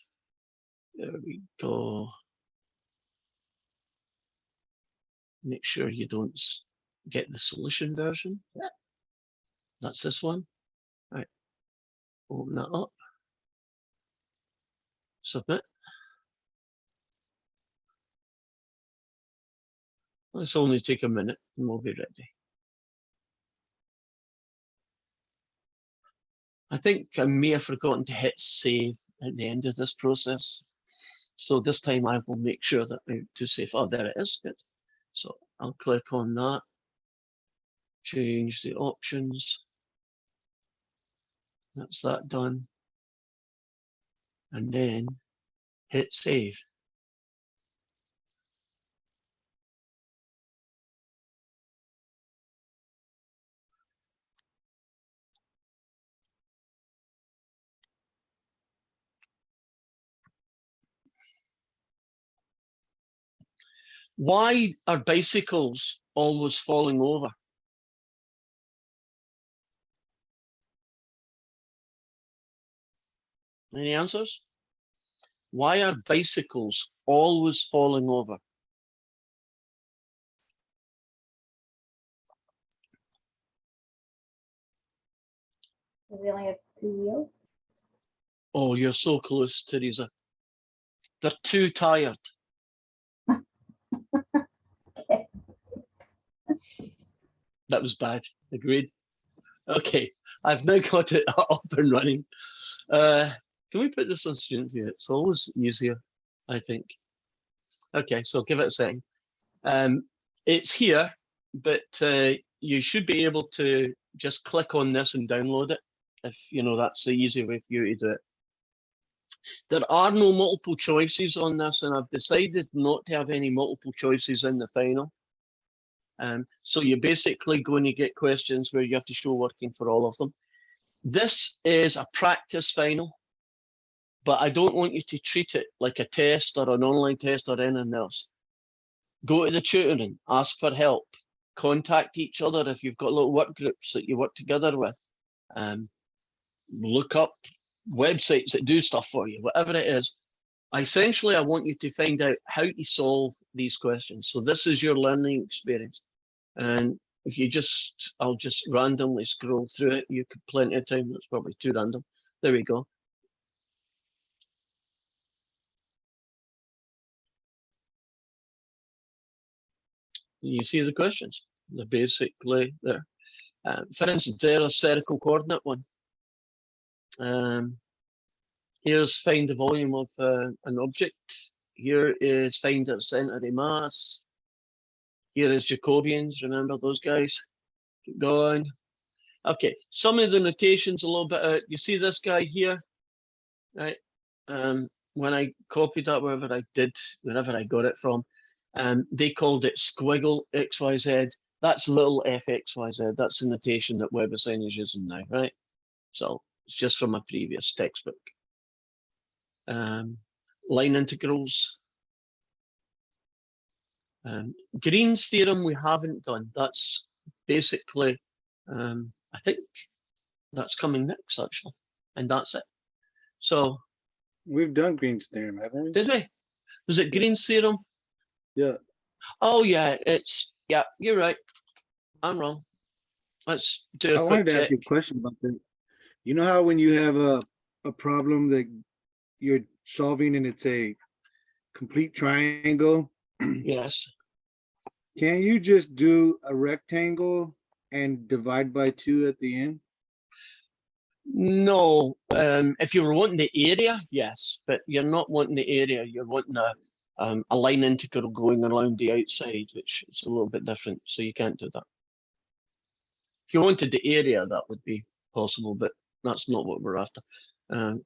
There we go. Make sure you don't get the solution version. Yeah. That's this one. Right. Open that up. Submit. Let's only take a minute and we'll be ready. I think I may have forgotten to hit save at the end of this process. So this time I will make sure that I do save. Oh, there it is. Good. So I'll click on that. Change the options. That's that done. And then hit save. Why are bicycles always falling over? Any answers? Why are bicycles always falling over? We only have 2 wheels. Oh, you're so close, Teresa. They're too tired. Okay. That was bad. Agreed. Okay, I've now got it up and running. Can we put this on student view? It's always easier, I think. Okay, so give it a second. It's here, but you should be able to just click on this and download it, if you know that's the easy way for you to do it. There are no multiple choices on this, and I've decided not to have any multiple choices in the final. So you're basically going to get questions where you have to show working for all of them. This is a practice final, but I don't want you to treat it like a test or an online test or anything else. Go to the tutoring, ask for help, contact each other if you've got little work groups that you work together with. Look up websites that do stuff for you, whatever it is. Essentially, I want you to find out how to solve these questions. So this is your learning experience. And if you just, I'll just randomly scroll through it. You could plenty of time. That's probably too random. There we go. You see the questions. They're basically there. For instance, there's a spherical coordinate one. Here's find the volume of an object. Here is find the center of mass. Here is Jacobians. Remember those guys? Keep going. Okay, some of the notations a little bit. You see this guy here, right? When I copied that, wherever I got it from, they called it squiggle XYZ. That's little fxyz. That's the notation that WebAssign is using now, right? So it's just from a previous textbook. Line integrals. Green's theorem we haven't done. That's basically, I think that's coming next actually, and that's it. So we've done Green's theorem, haven't we? did we? Was it Green's theorem? Yeah. Oh yeah, yeah, you're right. I'm wrong. Let's do I a wanted quick to ask check. you a question about that. You know how when you have a problem that you're solving and it's a complete triangle, Yes. can you just do a rectangle and divide by 2 at the end? No. If you were wanting the area, yes, but you're not wanting the area. You're wanting a line integral going around the outside, which is a little bit different. So you can't do that. If you wanted the area, that would be possible, but that's not what we're after.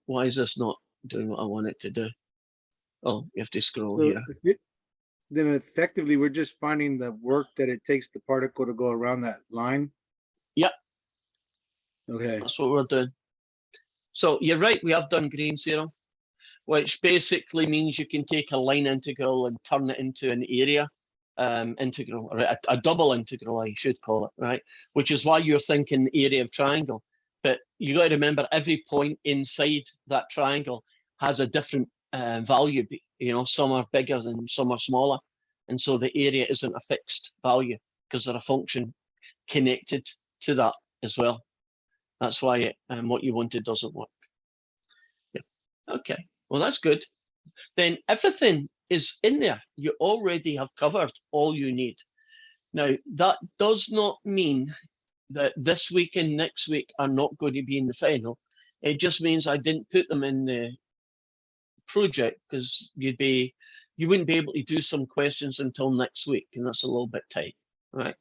Why is this not doing what I want it to do? Oh, you have to scroll So here. then effectively we're just finding the work that it takes the particle to go around that line. Yep. Okay. That's what we're doing. So you're right, we have done Green's theorem, which basically means you can take a line integral and turn it into an area integral, or a double integral, I should call it, right? Which is why you're thinking the area of triangle. But you got to remember every point inside that triangle has a different value. You know, some are bigger than some are smaller. And so the area isn't a fixed value because they're a function connected to that as well. That's why what you wanted doesn't work. Yeah. Okay, well, that's good. Then everything is in there. You already have covered all you need. Now, that does not mean that this week and next week are not going to be in the final. It just means I didn't put them in the project because you wouldn't be able to do some questions until next week, and that's a little bit tight, right?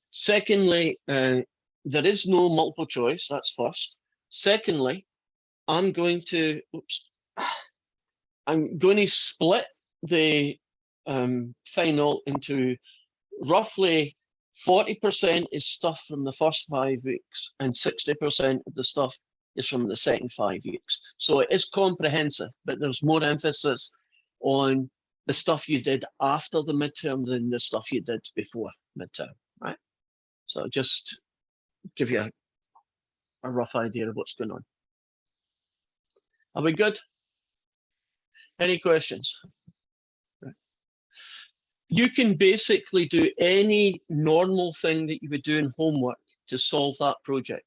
Secondly, there is no multiple choice. That's first. Secondly, I'm going to split the final into roughly 40% is stuff from the first 5 weeks and 60% of the stuff is from the second 5 weeks. So it is comprehensive, but there's more emphasis on the stuff you did after the midterm than the stuff you did before midterm, right? So just give you a rough idea of what's going on. Are we good? Any questions? You can basically do any normal thing that you would do in homework to solve that project.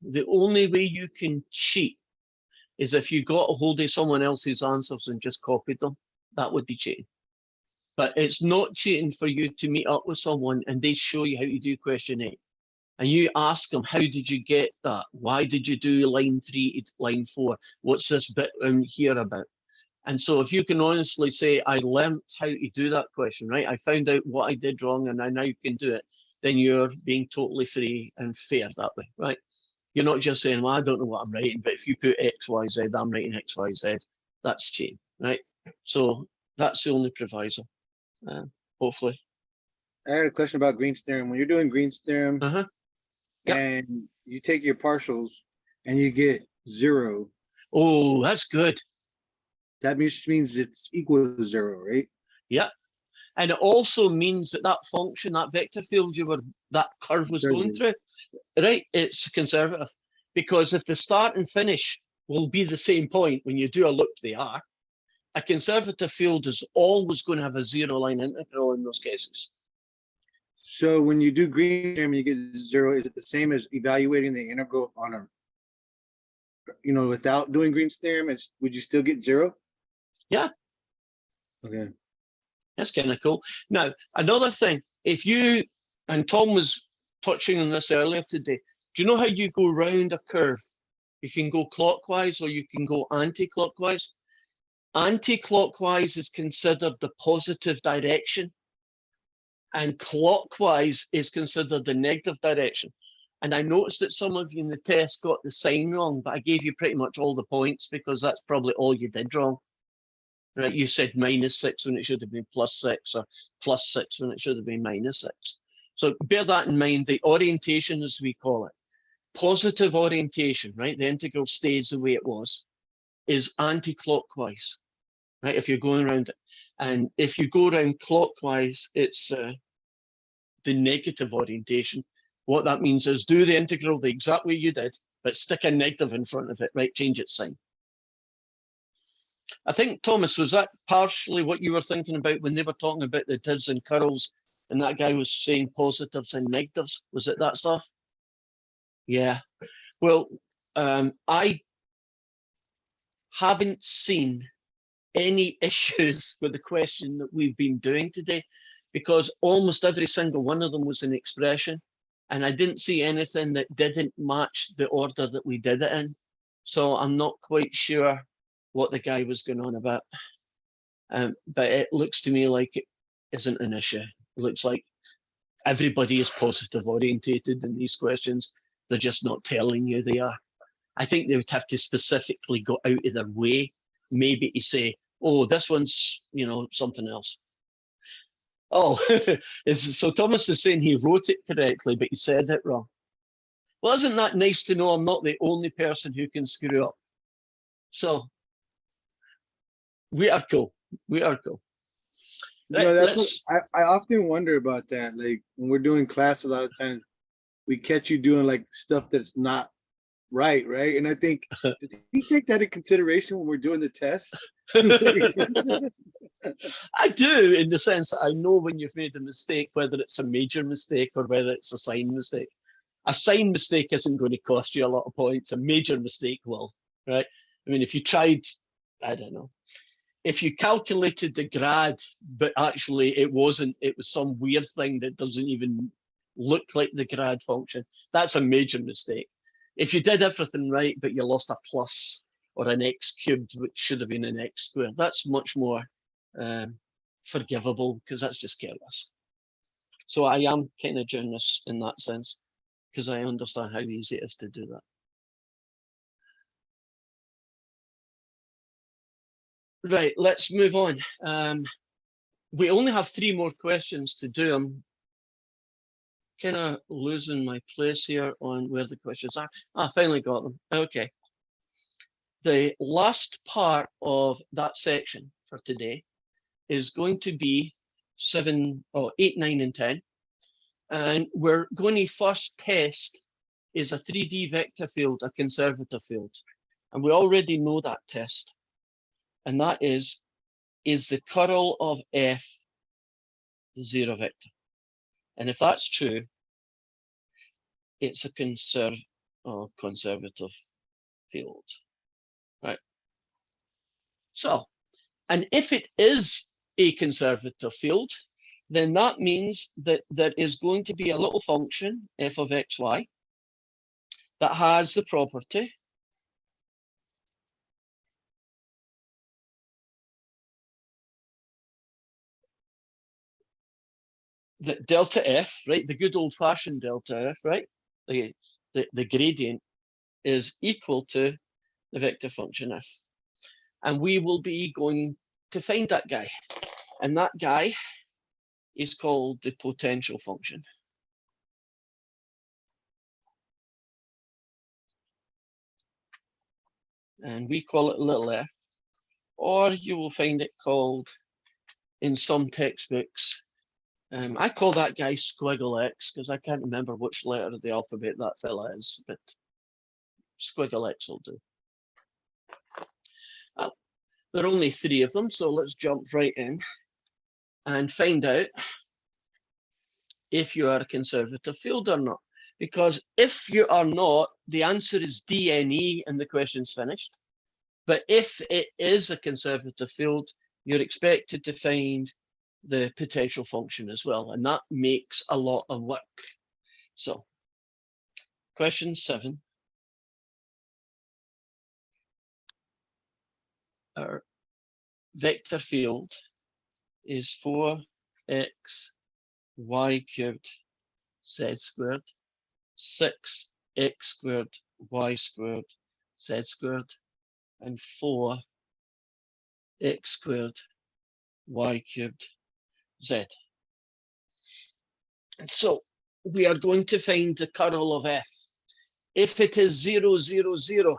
The only way you can cheat is if you got a hold of someone else's answers and just copied them. That would be cheating. But it's not cheating for you to meet up with someone and they show you how to do question 8. And you ask them, how did you get that? Why did you do line 3 to line 4? What's this bit in here about? And so if you can honestly say, I learned how to do that question, right? I found out what I did wrong and I now can do it, then you're being totally free and fair that way, right? You're not just saying, well, I don't know what I'm writing, but if you put X, Y, Z, I'm writing X, Y, Z. That's cheating, right? So that's the only proviso, hopefully. I had a question about Green's theorem. When you're doing Green's theorem Yep. and you take your partials and you get 0. Oh, that's good. That means it's equal to 0, right? Yeah. And it also means that that function, that vector field that curve was going through, right, it's conservative. Because if the start and finish will be the same point when you do a loop they are, a conservative field is always going to have a 0 line integral in those cases. So when you do Green's theorem and you get 0, is it the same as evaluating the integral on a, without doing Green's theorem? Would you still get 0? Yeah. Okay. That's kind of cool. Now, another thing, if you, and Tom was touching on this earlier today, do you know how you go round a curve? You can go clockwise or you can go anti-clockwise. Anti-clockwise is considered the positive direction, and clockwise is considered the negative direction. And I noticed that some of you in the test got the sign wrong, but I gave you pretty much all the points because that's probably all you did wrong. Right, you said -6 when it should have been +6, or +6 when it should have been -6. So bear that in mind. The orientation, as we call it, positive orientation, right? The integral stays the way it was, is anti-clockwise, right? If you're going around it. And if you go around clockwise, it's the negative orientation. What that means is do the integral the exact way you did, but stick a negative in front of it, right? Change its sign. I think, Thomas, was that partially what you were thinking about when they were talking about the divs and curls, and that guy was saying positives and negatives? Was it that stuff? Yeah. Well, I haven't seen any issues with the question that we've been doing today, because almost every single one of them was an expression, and I didn't see anything that didn't match the order that we did it in. So I'm not quite sure what the guy was going on about. But it looks to me like it isn't an issue. It looks like everybody is positive orientated in these questions. They're just not telling you they are. I think they would have to specifically go out of their way, maybe to say, oh, this one's, you know, something else. Oh, so Thomas is saying he wrote it correctly, but he said it wrong. Well, isn't that nice to know I'm not the only person who can screw up? So we are cool. We are cool. You know, that's what I often wonder about that. Like when we're doing class, a lot of times we catch you doing like stuff that's not right, right? And I think, did you take that in consideration when we're doing the tests? I do, in the sense that I know when you've made a mistake, whether it's a major mistake or whether it's a sign mistake. A sign mistake isn't going to cost you a lot of points. A major mistake will, right? I mean, if you tried, I don't know, if you calculated the grad, but actually it wasn't, it was some weird thing that doesn't even look like the grad function, that's a major mistake. If you did everything right, but you lost a plus or an x cubed, which should have been an x squared, that's much more forgivable, because that's just careless. So I am kind of generous in that sense, because I understand how easy it is to do that. Right, let's move on. We only have 3 more questions to do. I'm kind of losing my place here on where the questions are. I finally got them. Okay. The last part of that section for today is going to be 8, 9, and 10. And we're going to first test, is a 3D vector field a conservative field? And we already know that test. And that is the curl of F the 0 vector? And if that's true, it's a conservative field, right? So, and if it is a conservative field, then that means that there is going to be a little function, f of xy, that has the property that delta f, right, the good old-fashioned delta f, right, the gradient is equal to the vector function f. And we will be going to find that guy. And that guy is called the potential function. And we call it little f, or you will find it called in some textbooks. I call that guy squiggle x, because I can't remember which letter of the alphabet that fella is, but squiggle x will do. There are only 3 of them, so let's jump right in and find out if you are a conservative field or not. Because if you are not, the answer is DNE and the question's finished. But if it is a conservative field, you're expected to find the potential function as well, and that makes a lot of work. So, question 7. Our vector field is 4x y cubed z squared, 6x squared y squared z squared, and 4x squared y cubed z. And so we are going to find the curl of f. If it is 0, 0, 0,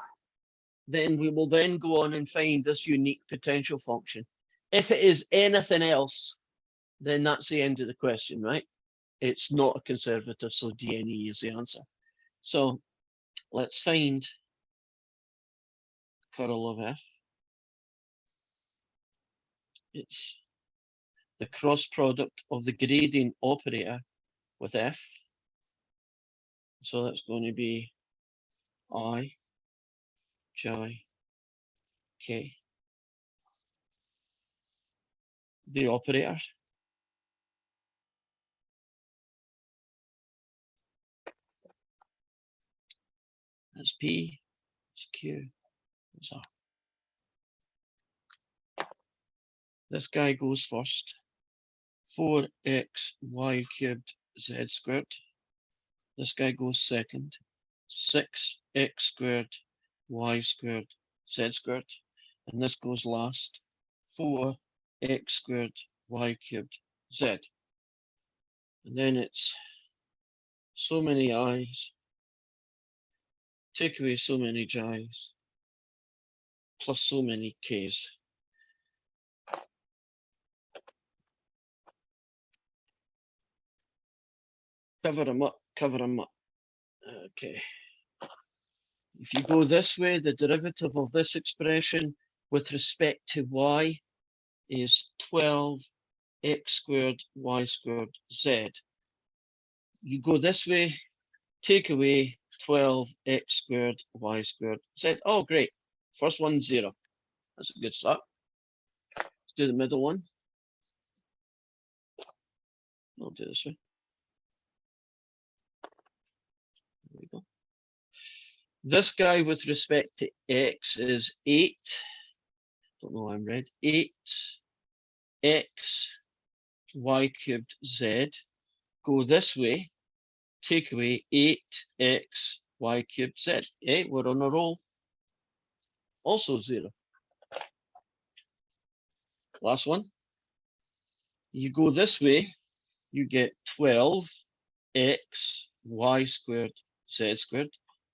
then we will then go on and find this unique potential function. If it is anything else, then that's the end of the question, right? It's not a conservative, so DNE is the answer. So let's find curl of f. it's the cross product of the gradient operator with f. So that's going to be I, j, k. The operators. That's P, it's Q, it's R. This guy goes first. 4x y cubed z squared. This guy goes second. 6x squared y squared z squared. And this goes last. 4x squared y cubed z. And then it's so many i's, take away so many j's, plus so many k's. Cover them up, cover them up. Okay. If you go this way, the derivative of this expression with respect to y is 12x squared y squared z. You go this way, take away 12x squared y squared z. Oh, great. First one, 0. That's a good start. Let's do the middle one. I'll do this way. There we go. This guy with respect to x is 8. Don't know why I'm red. 8x y cubed z. Go this way, take away 8x y cubed z. Eh, we're on a roll. Also 0. Last one. You go this way, you get 12x y squared z squared.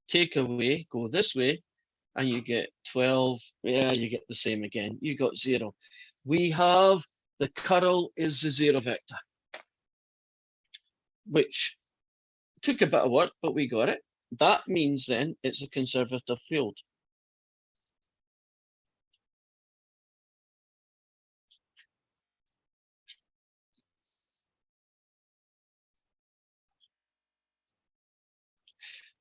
Take away, go this way, and you get 12. Yeah, you get the same again. You got 0. We have the curl is the 0 vector, which took a bit of work, but we got it. That means then it's a conservative field.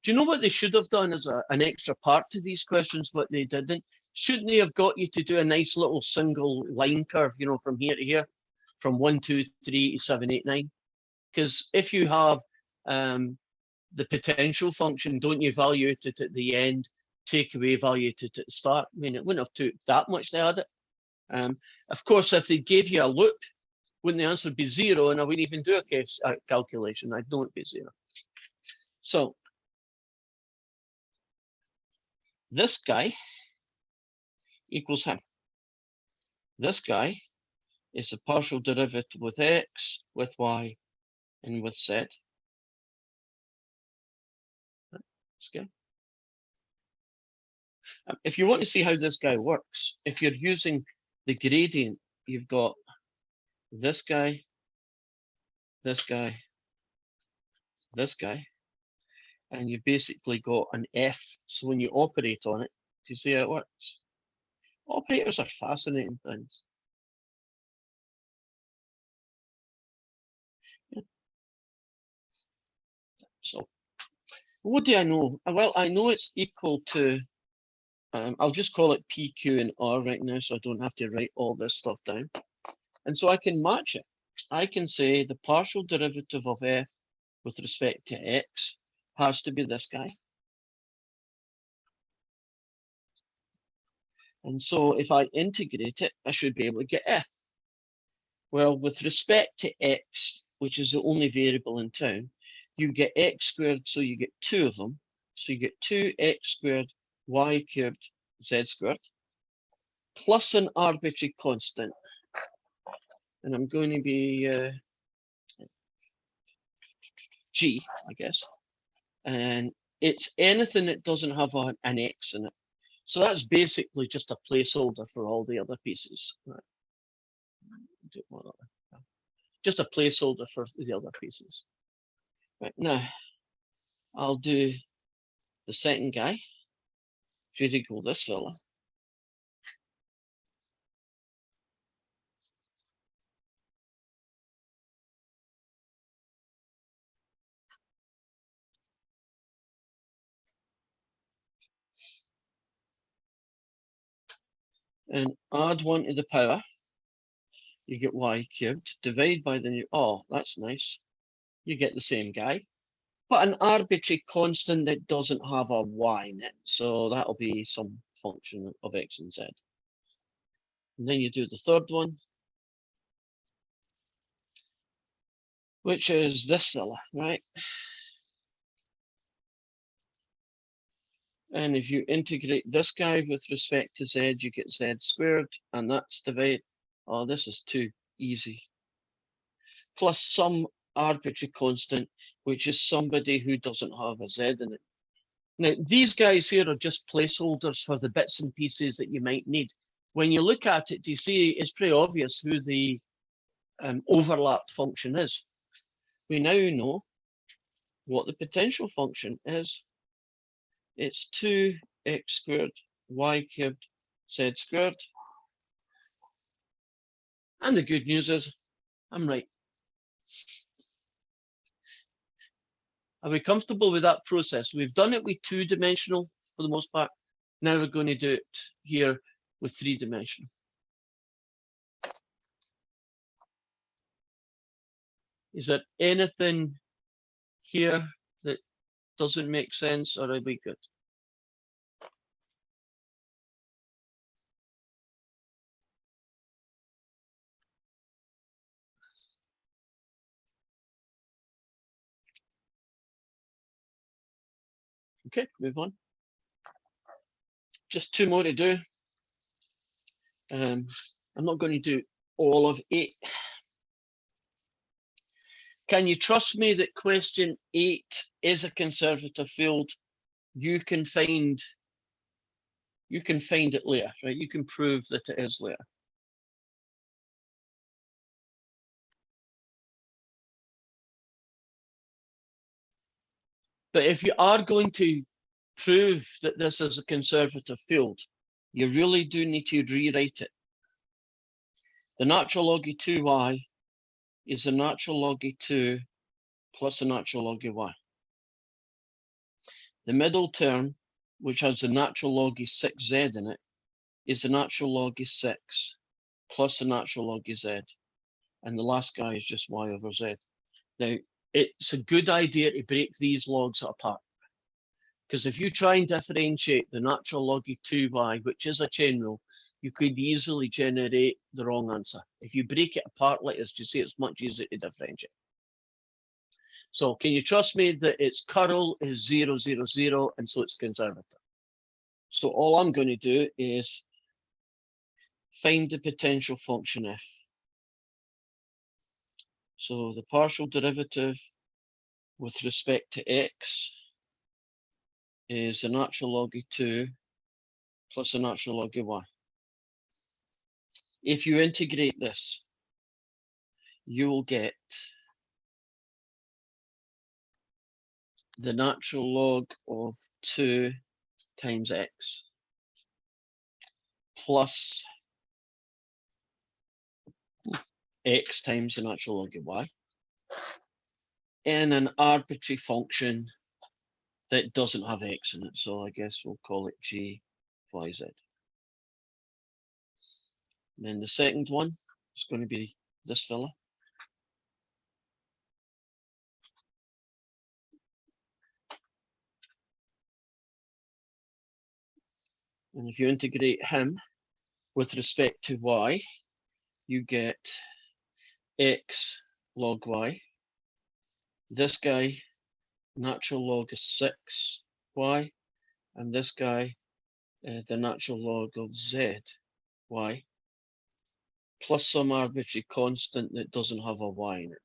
Do you know what they should have done as an extra part to these questions, but they didn't? Shouldn't they have got you to do a nice little single line curve, you know, from here to here, from 1, 2, 3 to 7, 8, 9? Because if you have the potential function, don't you evaluate it at the end, take away evaluate it at the start? I mean, it wouldn't have took that much to add it. Of course, if they gave you a loop, wouldn't the answer be 0? And I wouldn't even do a calculation. I'd know it'd be 0. So this guy equals him. This guy is the partial derivative with x, with y, and with z. That's good. If you want to see how this guy works, if you're using the gradient, you've got this guy, this guy, this guy, and you've basically got an f. So when you operate on it, do you see how it works? Operators are fascinating things. Yeah. So what do I know? Well, I know it's equal to, I'll just call it P, Q, and R right now, so I don't have to write all this stuff down. And so I can match it. I can say the partial derivative of f with respect to x has to be this guy. And so if I integrate it, I should be able to get f. Well, with respect to x, which is the only variable in town, you get x squared, so you get 2 of them. So you get 2x squared y cubed z squared plus an arbitrary constant. And I'm going to be g, I guess. And it's anything that doesn't have an x in it. So that's basically just a placeholder for all the other pieces. Right. Just a placeholder for the other pieces. Right, now, I'll do the second guy. Should equal this fella. and add 1 to the power, you get y cubed. Divide by the new, oh, that's nice. You get the same guy, but an arbitrary constant that doesn't have a y in it. So that'll be some function of x and z. And then you do the third one, which is this fella, right? And if you integrate this guy with respect to z, you get z squared, and that's divide. Oh, this is too easy. Plus some arbitrary constant, which is somebody who doesn't have a z in it. Now, these guys here are just placeholders for the bits and pieces that you might need. When you look at it, do you see it's pretty obvious who the overlapped function is? We now know what the potential function is. It's 2x squared y cubed z squared. And the good news is I'm right. Are we comfortable with that process? We've done it with 2-dimensional for the most part. Now we're going to do it here with 3-dimensional. Is there anything here that doesn't make sense, or are we good? Okay, move on. Just 2 more to do. I'm not going to do all of 8. Can you trust me that question 8 is a conservative field? You can find it later, right? You can prove that it is later. But if you are going to prove that this is a conservative field, you really do need to rewrite it. The natural log of 2y is the natural log of 2 plus the natural log of y. The middle term, which has the natural log of 6z in it, is the natural log of 6 plus the natural log of z. And the last guy is just y over z. Now, it's a good idea to break these logs apart. Because if you try and differentiate the natural log of 2y, which is a chain rule, you could easily generate the wrong answer. If you break it apart like this, you see it's much easier to differentiate. So can you trust me that its curl is 0, 0, 0, and so it's conservative? So all I'm going to do is find the potential function f. So the partial derivative with respect to x is the natural log of 2 plus the natural log of y. If you integrate this, you will get the natural log of 2 times x plus x times the natural log of y in an arbitrary function that doesn't have x in it. So I guess we'll call it g, y, z. And then the second one is going to be this fella. And if you integrate him with respect to y, you get x log y. This guy, natural log of 6y, and this guy, the natural log of z, y, plus some arbitrary constant that doesn't have a y in it.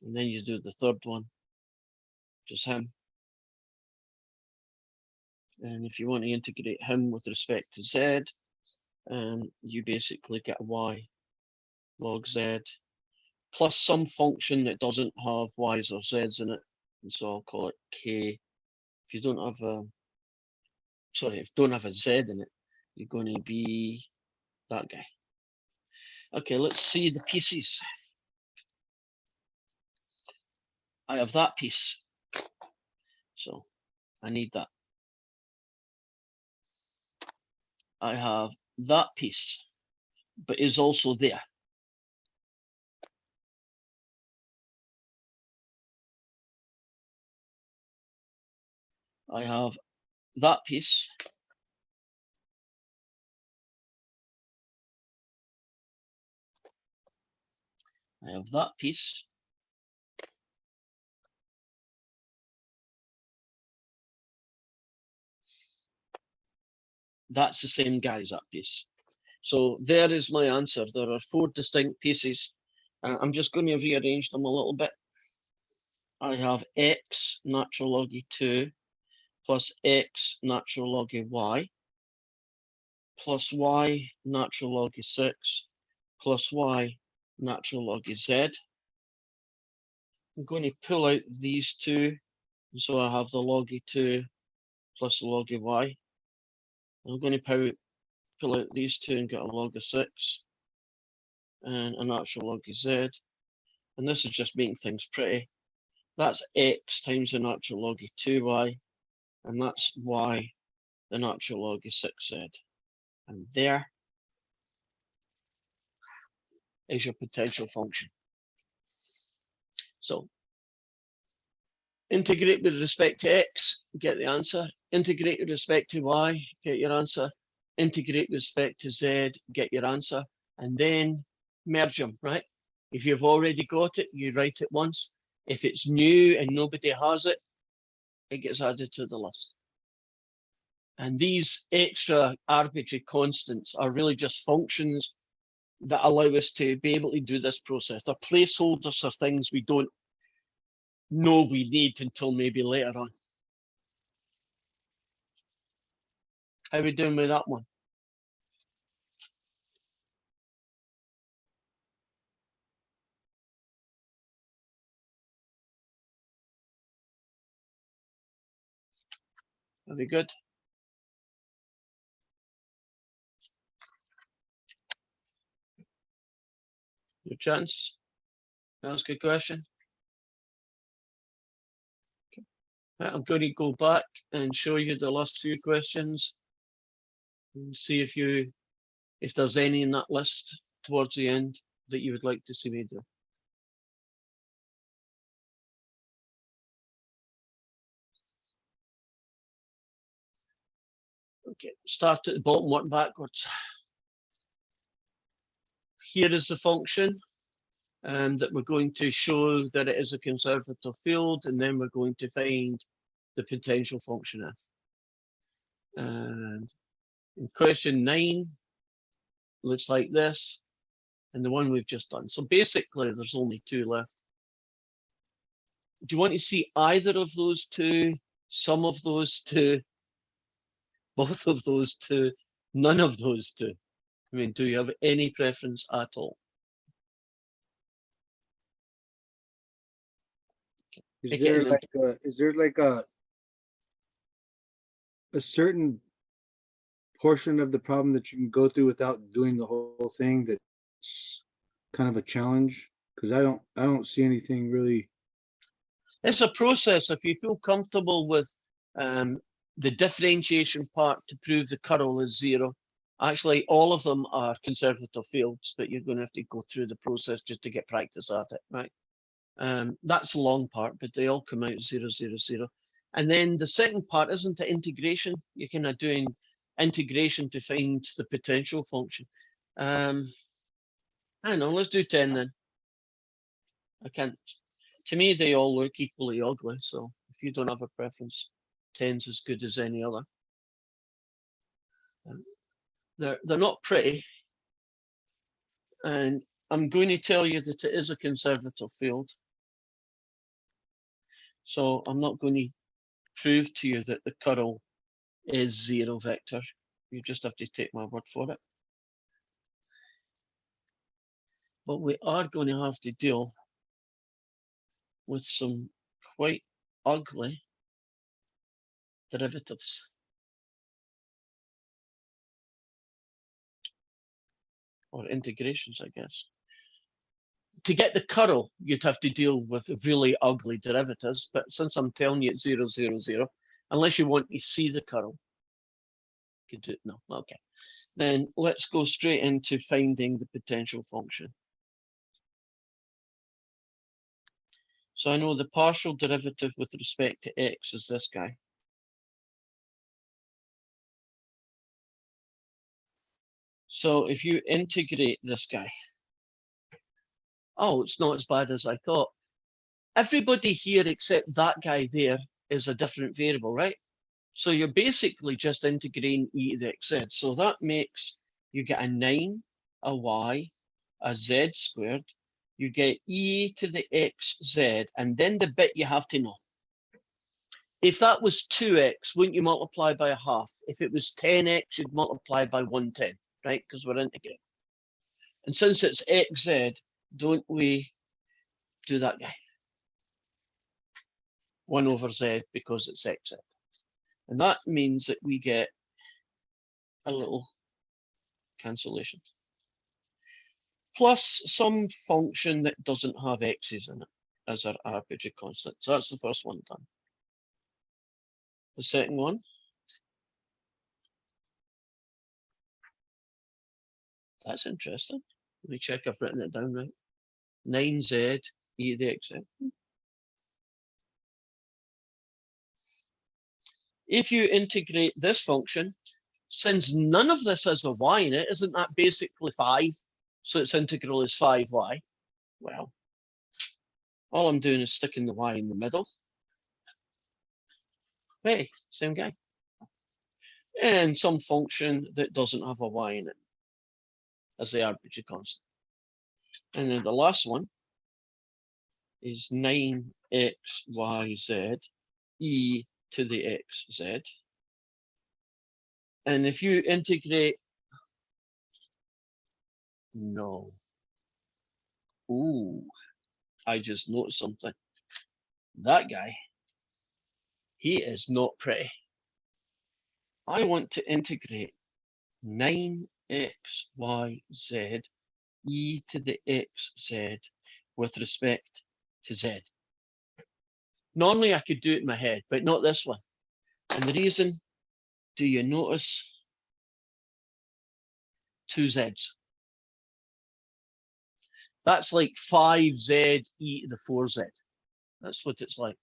And then you do the third one, which is him. And if you want to integrate him with respect to z, you basically get a y log z plus some function that doesn't have y's or z's in it. And so I'll call it k. If you don't have a, if you don't have a z in it, you're going to be that guy. Okay, let's see the pieces. I have that piece, so I need that. I have that piece, but is also there. I have that piece. I have that piece. That's the same guy as that piece. So there is my answer. There are 4 distinct pieces. I'm just going to rearrange them a little bit. I have x natural log of 2 plus x natural log of y plus y natural log of 6 plus y natural log of z. I'm going to pull out these 2. So I have the log of 2 plus the log of y. I'm going to pull out these 2 and get a log of 6 and a natural log of z. And this is just making things pretty. That's x times the natural log of 2y, and that's y, the natural log of 6z. And there is your potential function. So integrate with respect to x, get the answer. Integrate with respect to y, get your answer. Integrate with respect to z, get your answer. And then merge them, right? If you've already got it, you write it once. If it's new and nobody has it, it gets added to the list. And these extra arbitrary constants are really just functions that allow us to be able to do this process. They're placeholders for things we don't know we need until maybe later on. How are we doing with that one? Are we good? Your chance? Ask a question. Okay. Right, I'm going to go back and show you the last few questions and see if there's any in that list towards the end that you would like to see me do. Okay, start at the bottom, work backwards. Here is the function that we're going to show that it is a conservative field, and then we're going to find the potential function f. And in question 9, looks like this, and the one we've just done. So basically, there's only 2 left. Do you want to see either of those 2, some of those 2, both of those 2, none of those 2? I mean, do you have any preference at all? Is there like a certain portion of the problem that you can go through without doing the whole thing that's kind of a challenge? Because I don't see anything really. It's a process. If you feel comfortable with the differentiation part to prove the curl is 0, actually all of them are conservative fields, but you're going to have to go through the process just to get practice at it, right? That's the long part, but they all come out 0, 0, 0. And then the second part isn't the integration. You're kind of doing integration to find the potential function. I don't know, let's do 10 then. I can't. To me, they all look equally ugly. So if you don't have a preference, 10's as good as any other. They're not pretty. And I'm going to tell you that it is a conservative field. So I'm not going to prove to you that the curl is 0 vector. You just have to take my word for it. But we are going to have to deal with some quite ugly derivatives. Or integrations, I guess. To get the curl, you'd have to deal with really ugly derivatives, but since I'm telling you it's 0, 0, 0, unless you want to see the curl, Could do it, no, okay. Then let's go straight into finding the potential function. So I know the partial derivative with respect to x is this guy. So if you integrate this guy, oh, it's not as bad as I thought. Everybody here except that guy there is a different variable, right? So you're basically just integrating e to the xz. So that makes you get a 9, a y, a z squared. You get e to the xz, and then the bit you have to know. If that was 2x, wouldn't you multiply by a half? If it was 10x, you'd multiply by 1/10, right? Because we're integrating. And since it's xz, don't we do that guy? 1 over z because it's xz. And that means that we get a little cancellation. Plus some function that doesn't have x's in it as our arbitrary constant. So that's the first one done. The second one. That's interesting. Let me check I've written it down right. 9z e to the xz. If you integrate this function, since none of this has a y in it, isn't that basically 5? So its integral is 5y. Well, all I'm doing is sticking the y in the middle. Hey, same guy. And some function that doesn't have a y in it as the arbitrary constant. And then the last one is 9xyz e to the xz. And if you integrate, no. Ooh, I just noticed something. That guy, he is not pretty. I want to integrate 9xyz e to the xz with respect to z. Normally I could do it in my head, but not this one. And the reason, do you notice 2 z's? That's like 5z e to the 4z. That's what it's like.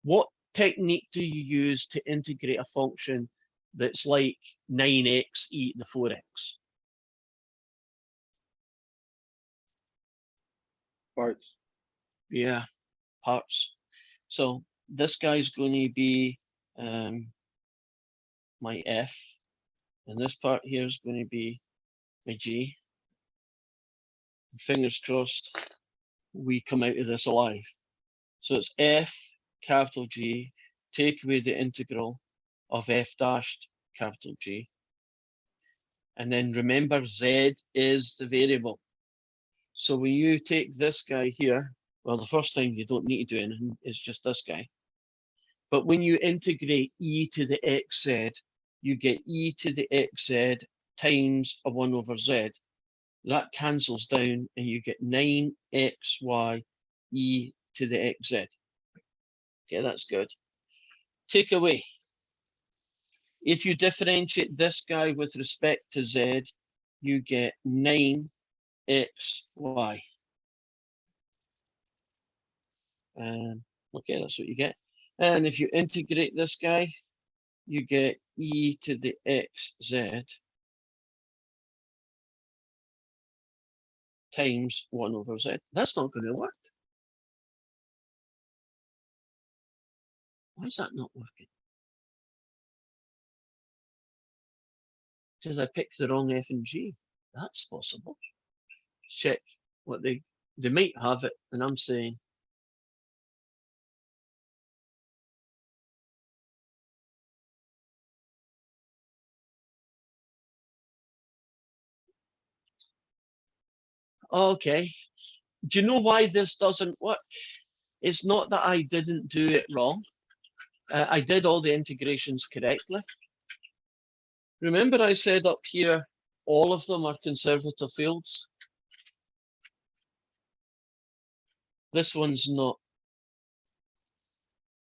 What technique do you use to integrate a function that's like 9x e to the 4x? Parts. Yeah, parts. So this guy's going to be my f, and this part here is going to be my g. Fingers crossed we come out of this alive. So it's f capital G, take away the integral of f dashed capital G. And then remember z is the variable. So when you take this guy here, well, the first time you don't need to do anything, it's just this guy. But when you integrate e to the xz, you get e to the xz times a 1 over z. That cancels down and you get 9xy e to the xz. Okay, that's good. Take away. If you differentiate this guy with respect to z, you get 9xy. Okay, that's what you get. And if you integrate this guy, you get e to the xz times 1 over z. That's not going to work. Why is that not working? Because I picked the wrong f and g. That's possible. Let's check what they might have it, and I'm saying okay. Do you know why this doesn't work? It's not that I didn't do it wrong. I did all the integrations correctly. Remember I said up here, all of them are conservative fields. This one's not.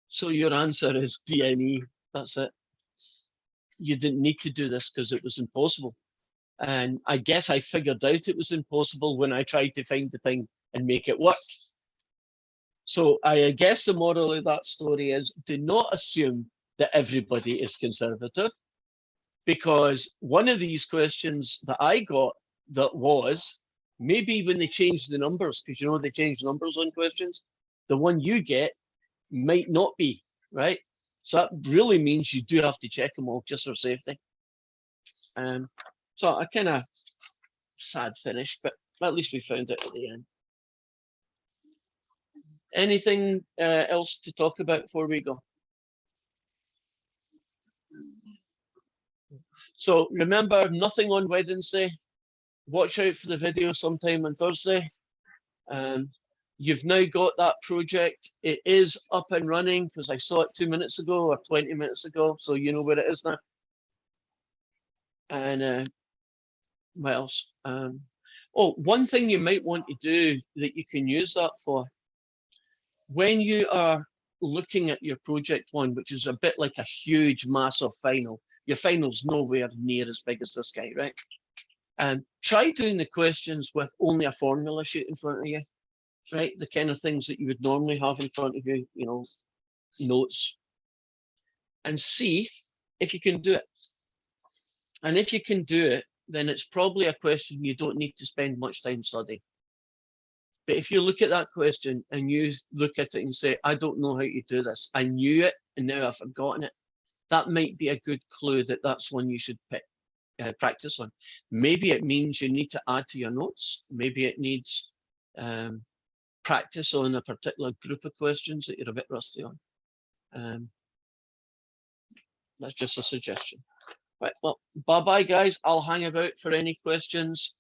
So your answer is DNE. That's it. you didn't need to do this because it was impossible. And I guess I figured out it was impossible when I tried to find the thing and make it work. So I guess the moral of that story is, do not assume that everybody is conservative, because one of these questions that I got that was, maybe when they changed the numbers, because you know they change numbers on questions, the one you get might not be, right? So that really means you do have to check them all just for safety. So I kind of sad finish, but at least we found it at the end. Anything else to talk about before we go? So remember, nothing on Wednesday. Watch out for the video sometime on Thursday. You've now got that project. It is up and running because I saw it 2 minutes ago or 20 minutes ago, so you know where it is now. And what else? Oh, one thing you might want to do that you can use that for, when you are looking at your project one, which is a bit like a huge, massive final, your final's nowhere near as big as this guy, right? Try doing the questions with only a formula sheet in front of you, right? The kind of things that you would normally have in front of you, you know, notes, and see if you can do it. And if you can do it, then it's probably a question you don't need to spend much time studying. But if you look at that question and you look at it and say, I don't know how to do this, I knew it and now I've forgotten it, that might be a good clue that that's one you should pick, practice on. Maybe it means you need to add to your notes. Maybe it needs practice on a particular group of questions that you're a bit rusty on. That's just a suggestion. Right, well, bye-bye, guys. I'll hang about for any questions.